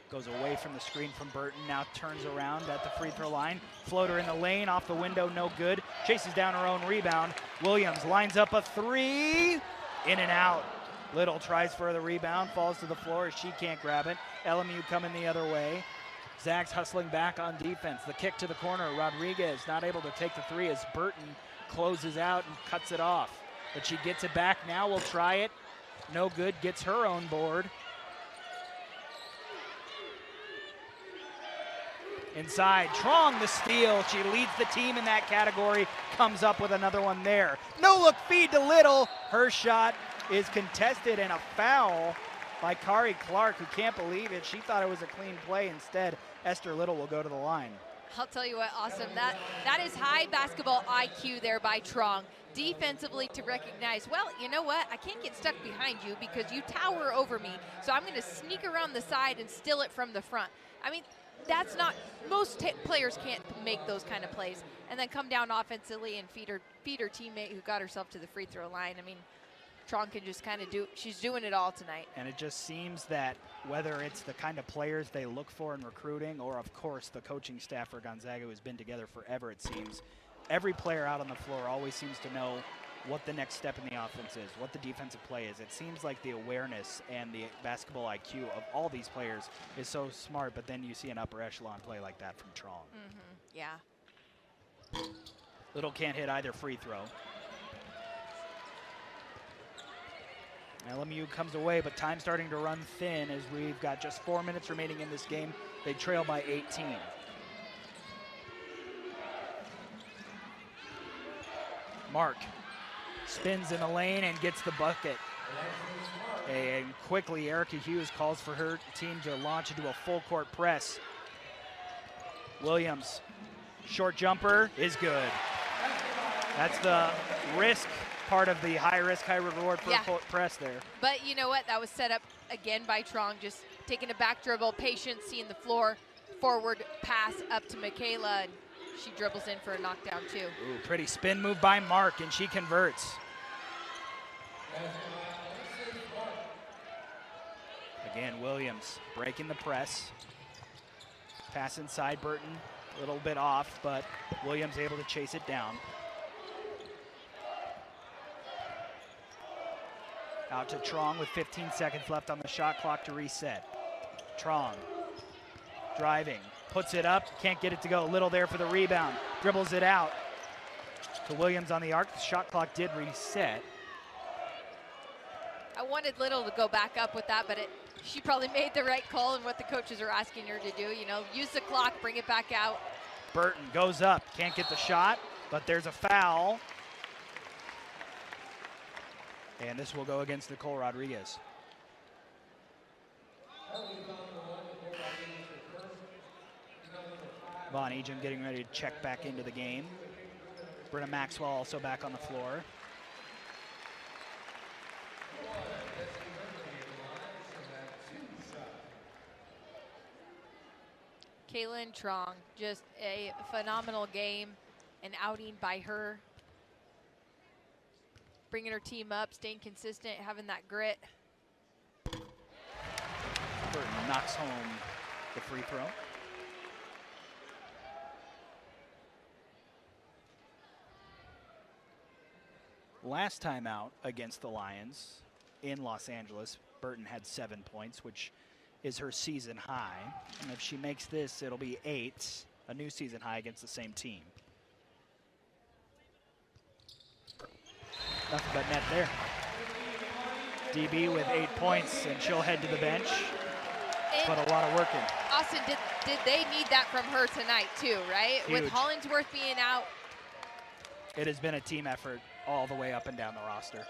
goes away from the screen from Burton, now turns around at the free throw line. Floater in the lane, off the window, no good. Chases down her own rebound. Williams lines up a 3, in and out. Little tries for the rebound, falls to the floor as she can't grab it. LMU coming the other way. Zags hustling back on defense. The kick to the corner. Rodriguez not able to take the 3 as Burton closes out and cuts it off. But she gets it back now. Will try it. No good. Gets her own board. Inside. Trong the steal. She leads the team in that category. Comes up with another one there. No look feed to Little. Her shot is contested and a foul by Kari Clark, who can't believe it. She thought it was a clean play. Instead, Esther Little will go to the line. I'll tell you what, awesome. That is high basketball IQ there by Trong. Defensively to recognize, well, you know what? I can't get stuck behind you because you tower over me, so I'm going to sneak around the side and steal it from the front. I mean, that's not, most players can't make those kind of plays. And then come down offensively and feed her teammate who got herself to the free throw line. I mean, Trong can just kind of she's doing it all tonight. And it just seems that whether it's the kind of players they look for in recruiting or, of course, the coaching staff for Gonzaga, who has been together forever, it seems, every player out on the floor always seems to know what the next step in the offense is, what the defensive play is. It seems like the awareness and the basketball IQ of all these players is so smart, but then you see an upper echelon play like that from Trong. Yeah. Little can't hit either free throw. LMU comes away, but time starting to run thin as we've got just 4 minutes remaining in this game. They trail by 18. Mark spins in the lane and gets the bucket. And quickly, Erica Hughes calls for her team to launch into a full court press. Williams Short jumper is good. That's the risk part of the high risk, high reward for a press there. But you know what? That was set up again by Trong, just taking a back dribble, patience, seeing the floor, forward pass up to Michaela, and she dribbles in for a knockdown too. Ooh, pretty spin move by Mark, and she converts. Again, Williams breaking the press. Pass inside Burton, a little bit off, but Williams able to chase it down. Out to Trong with 15 seconds left on the shot clock to reset. Trong driving, puts it up, can't get it to go. Little there for the rebound, dribbles it out to Williams on the arc. The shot clock did reset. I wanted Little to go back up with that, but she probably made the right call and what the coaches are asking her to do. You know, use the clock, bring it back out. Burton goes up, can't get the shot, but there's a foul. And this will go against Nicole Rodriguez. Von Ejim getting ready to check back into the game. Brenna Maxwell also back on the floor. Kaylin Trong, just a phenomenal game, an outing by her. Bringing her team up, staying consistent, having that grit. Burton knocks home the free throw. Last time out against the Lions in Los Angeles, Burton had 7 points, which is her season high. And if she makes this, it'll be 8, a new season high against the same team. Nothing but net there. DB with 8 points, and she'll head to the bench. Put a lot of work in. Austin, did they need that from her tonight too, right? Huge. With Hollingsworth being out. It has been a team effort all the way up and down the roster.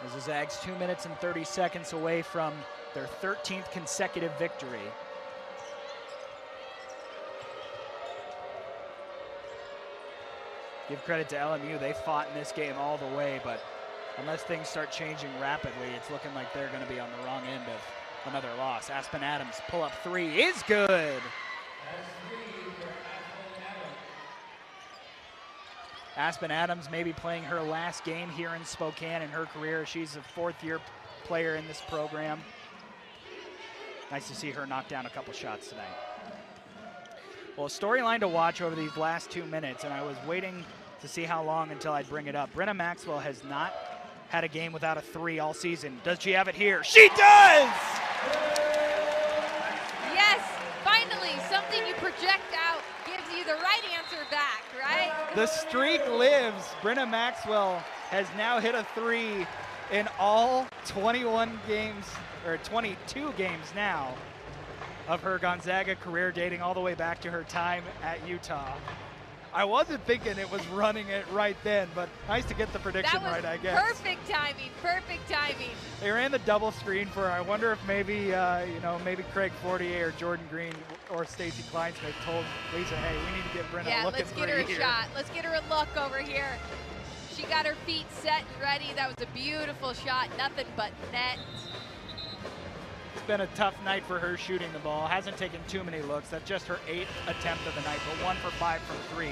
As the Zags 2 minutes and 30 seconds away from their 13th consecutive victory. Give credit to LMU, they fought in this game all the way, but unless things start changing rapidly, it's looking like they're gonna be on the wrong end of another loss. Aspen Adams, pull-up three is good. Aspen Adams may be playing her last game here in Spokane in her career. She's a fourth-year player in this program. Nice to see her knock down a couple shots tonight. Well, a storyline to watch over these last 2 minutes, and I was waiting to see how long until I'd bring it up. Brenna Maxwell has not had a game without a three all season. Does she have it here? She does! Yes, finally, something you project out gives you the right answer back, right? The streak lives. Brenna Maxwell has now hit a three in all 21 games, or 22 games now, of her Gonzaga career, dating all the way back to her time at Utah. I wasn't thinking it was running it right then, but nice to get the prediction right, I guess. Perfect timing, perfect timing. They ran the double screen for her. I wonder if maybe, maybe Craig Fortier or Jordan Green or Stacey Kleinsmith told Lisa, hey, we need to get Brenna looking let's get her a shot. Let's get her a look over here. She got her feet set and ready. That was a beautiful shot, nothing but net. It's been a tough night for her shooting the ball. Hasn't taken too many looks. That's just her 8th attempt of the night, but 1 for 5 from 3.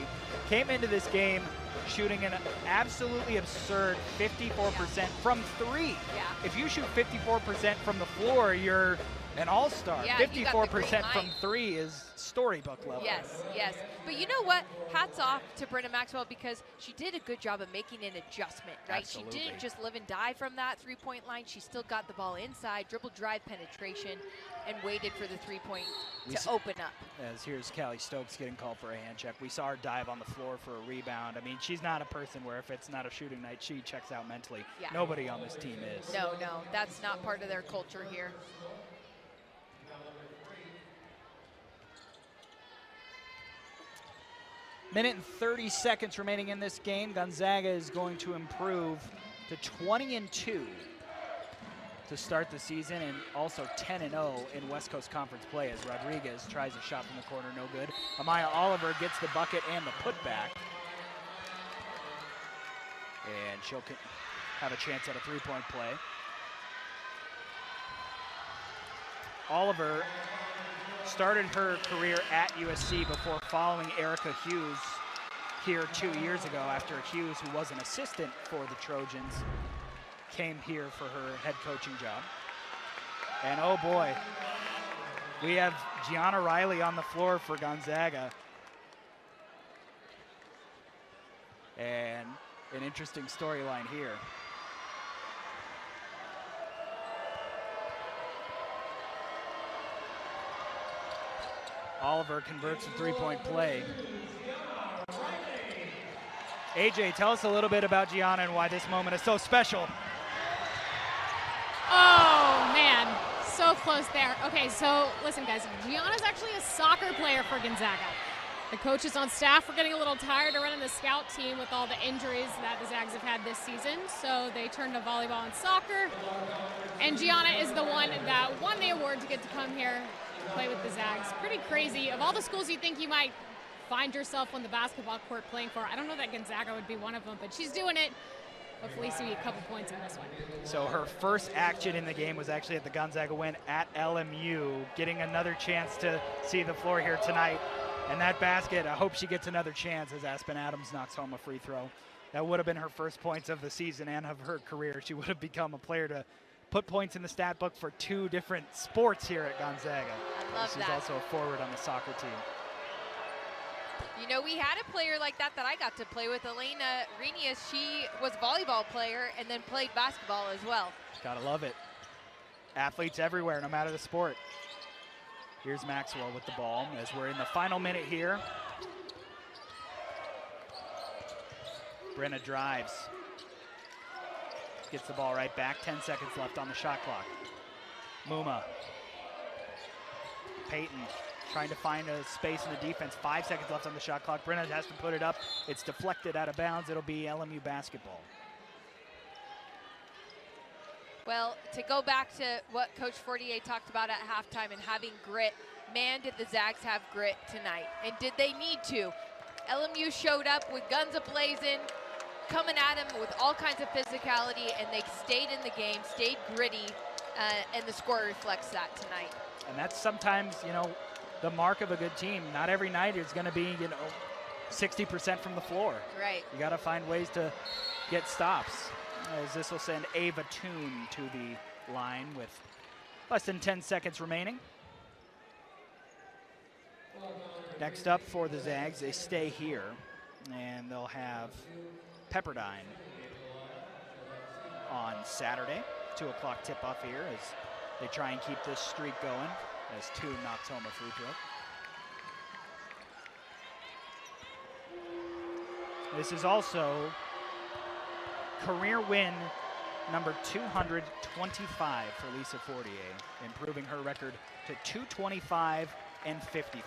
Came into this game shooting an absolutely absurd 54% from 3. Yeah. If you shoot 54% from the floor, you're an all-star. Yeah, 54% from 3 is storybook level. Yes, yes. But you know what? Hats off to Brenna Maxwell, because she did a good job of making an adjustment, right? Absolutely. She didn't just live and die from that three-point line. She still got the ball inside, dribble drive penetration, and waited for the three-point to open up. As here's Callie Stokes getting called for a hand check. We saw her dive on the floor for a rebound. I mean, she's not a person where if it's not a shooting night, she checks out mentally. Yeah. Nobody on this team is. No, that's not part of their culture here. Minute and 30 seconds remaining in this game. Gonzaga is going to improve to 20-2. to start the seaon, and also 10-0 in West Coast Conference play as Rodriguez tries a shot from the corner, no good. Amaya Oliver gets the bucket and the putback. And she'll have a chance at a three-point play. Oliver started her career at USC before following Erica Hughes here 2 years ago, after Hughes, who was an assistant for the Trojans, came here for her head coaching job. And oh boy, we have Gianna Riley on the floor for Gonzaga. And an interesting storyline here. Oliver converts a three-point play. AJ, tell us a little bit about Gianna and why this moment is so special. Oh, man, so close there. Okay, so listen, guys, Gianna's actually a soccer player for Gonzaga. The coaches on staff were getting a little tired of running the scout team with all the injuries that the Zags have had this season, so they turned to volleyball and soccer. And Gianna is the one that won the award to get to come here and play with the Zags. Pretty crazy. Of all the schools you think you might find yourself on the basketball court playing for, I don't know that Gonzaga would be one of them, but she's doing it. Hopefully see a couple points in this one. So her first action in the game was actually at the Gonzaga win at LMU, getting another chance to see the floor here tonight. And that basket, I hope she gets another chance as Aspen Adams knocks home a free throw. That would have been her first points of the season and of her career. She would have become a player to put points in the stat book for 2 different sports here at Gonzaga. I love She's that. also a forward on the soccer team. You know, we had a player like that I got to play with, Elena Renius. She was a volleyball player and then played basketball as well. Gotta love it. Athletes everywhere, no matter the sport. Here's Maxwell with the ball as we're in the final minute here. Brenna drives. Gets the ball right back. 10 seconds left on the shot clock. Muma. Peyton trying to find a space in the defense. 5 seconds left on the shot clock. Brenna has to put it up. It's deflected out of bounds. It'll be LMU basketball. Well, to go back to what Coach Fortier talked about at halftime and having grit, man, did the Zags have grit tonight. And did they need to? LMU showed up with guns a-blazing, coming at them with all kinds of physicality, and they stayed in the game, stayed gritty, and the score reflects that tonight. And that's sometimes, you know, the mark of a good team. Not every night is going to be, 60% from the floor. Right. You got to find ways to get stops. As this will send Ava Toon to the line with less than 10 seconds remaining. Next up for the Zags, they stay here, and they'll have Pepperdine on Saturday. 2 o'clock tip-off here as they try and keep this streak going as Toon knocks home a free throw. This is also career win number 225 for Lisa Fortier, improving her record to 225 and 55.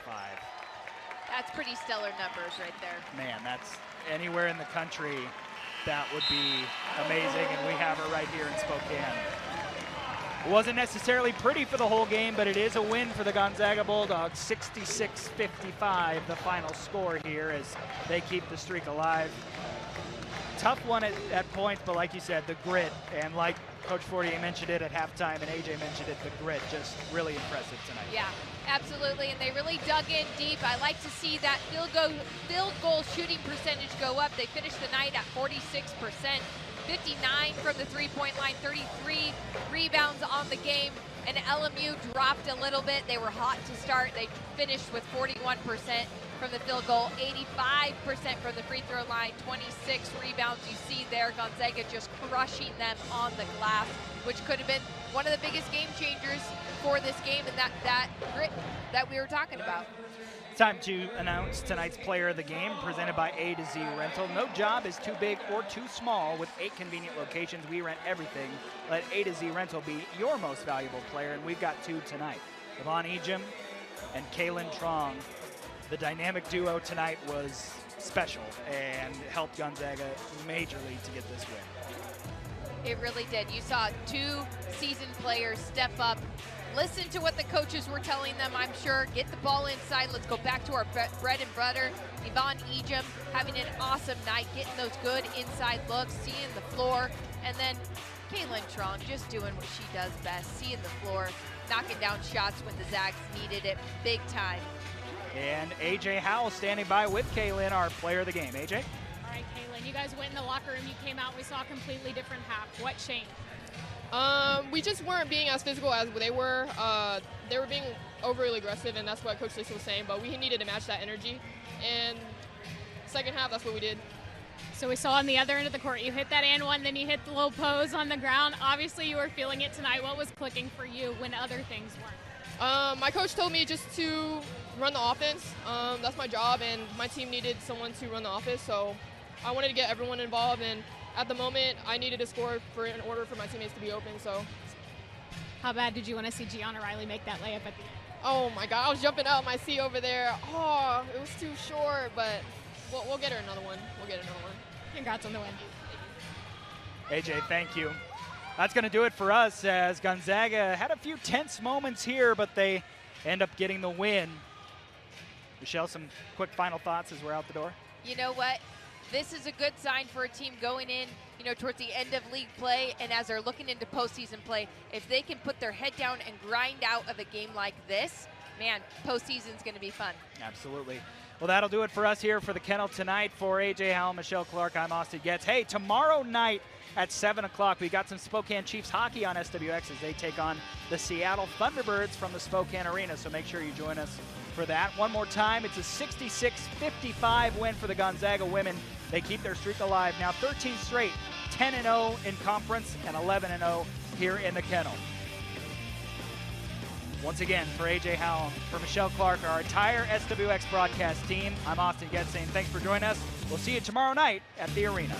That's pretty stellar numbers right there. Man, that's anywhere in the country, that would be amazing, and we have her right here in Spokane. It wasn't necessarily pretty for the whole game, but it is a win for the Gonzaga Bulldogs. 66-55, the final score here as they keep the streak alive. Tough one at points, but like you said, the grit, and like Coach Fortier mentioned it at halftime and AJ mentioned it, the grit, just really impressive tonight. Yeah, absolutely, and they really dug in deep. I like to see that field goal shooting percentage go up. They finished the night at 46%, 59 from the three-point line, 33 rebounds on the game, and LMU dropped a little bit. They were hot to start. They finished with 41% from the field goal, 85% from the free throw line, 26 rebounds. You see there, Gonzaga just crushing them on the glass, which could have been one of the biggest game changers for this game, and that grit that we were talking about. Time to announce tonight's player of the game, presented by A to Z Rental. No job is too big or too small. With 8 convenient locations, we rent everything. Let A to Z Rental be your most valuable player, and we've got 2 tonight. Yvonne Ejim and Kaylin Trong. The dynamic duo tonight was special and helped Gonzaga majorly to get this win. It really did. You saw 2 seasoned players step up, listen to what the coaches were telling them, I'm sure, get the ball inside. Let's go back to our bread and butter. Yvonne Ejim having an awesome night, getting those good inside looks, seeing the floor. And then Kaylin Trong just doing what she does best, seeing the floor, knocking down shots when the Zags needed it big time. And AJ Howell standing by with Kaylin, our player of the game. AJ? All right, Kaylin, you guys went in the locker room. You came out. We saw a completely different half. What changed? We just weren't being as physical as they were. They were being overly aggressive, and that's what Coach Lisa was saying, but we needed to match that energy. And second half, that's what we did. So we saw on the other end of the court, you hit that and one, then you hit the little pose on the ground. Obviously, you were feeling it tonight. What was clicking for you when other things weren't? My coach told me just to run the offense. That's my job, and my team needed someone to run the offense, so I wanted to get everyone involved, and at the moment, I needed to score in order for my teammates to be open. So, how bad did you want to see Gianna Riley make that layup at the end? Oh my God, I was jumping out my seat over there. Oh, it was too short, but we'll get her another one. We'll get another one. Congrats on the win. AJ, thank you. That's going to do it for us, as Gonzaga had a few tense moments here, but they end up getting the win. Michelle, some quick final thoughts as we're out the door? You know what? This is a good sign for a team going in, towards the end of league play, and as they're looking into postseason play, if they can put their head down and grind out of a game like this, man, postseason's going to be fun. Absolutely. Well, that'll do it for us here for the Kennel tonight. For AJ Howell, Michelle Clark, I'm Austin Getz. Hey, tomorrow night at 7 o'clock, we got some Spokane Chiefs hockey on SWX as they take on the Seattle Thunderbirds from the Spokane Arena, so make sure you join us for that. One more time, it's a 66-55 win for the Gonzaga women. They keep their streak alive now, 13 straight, 10-0 in conference and 11-0 here in the Kennel. Once again, for AJ Howell, for Michelle Clark, our entire SWX broadcast team, I'm Austin Getz saying thanks for joining us. We'll see you tomorrow night at the arena.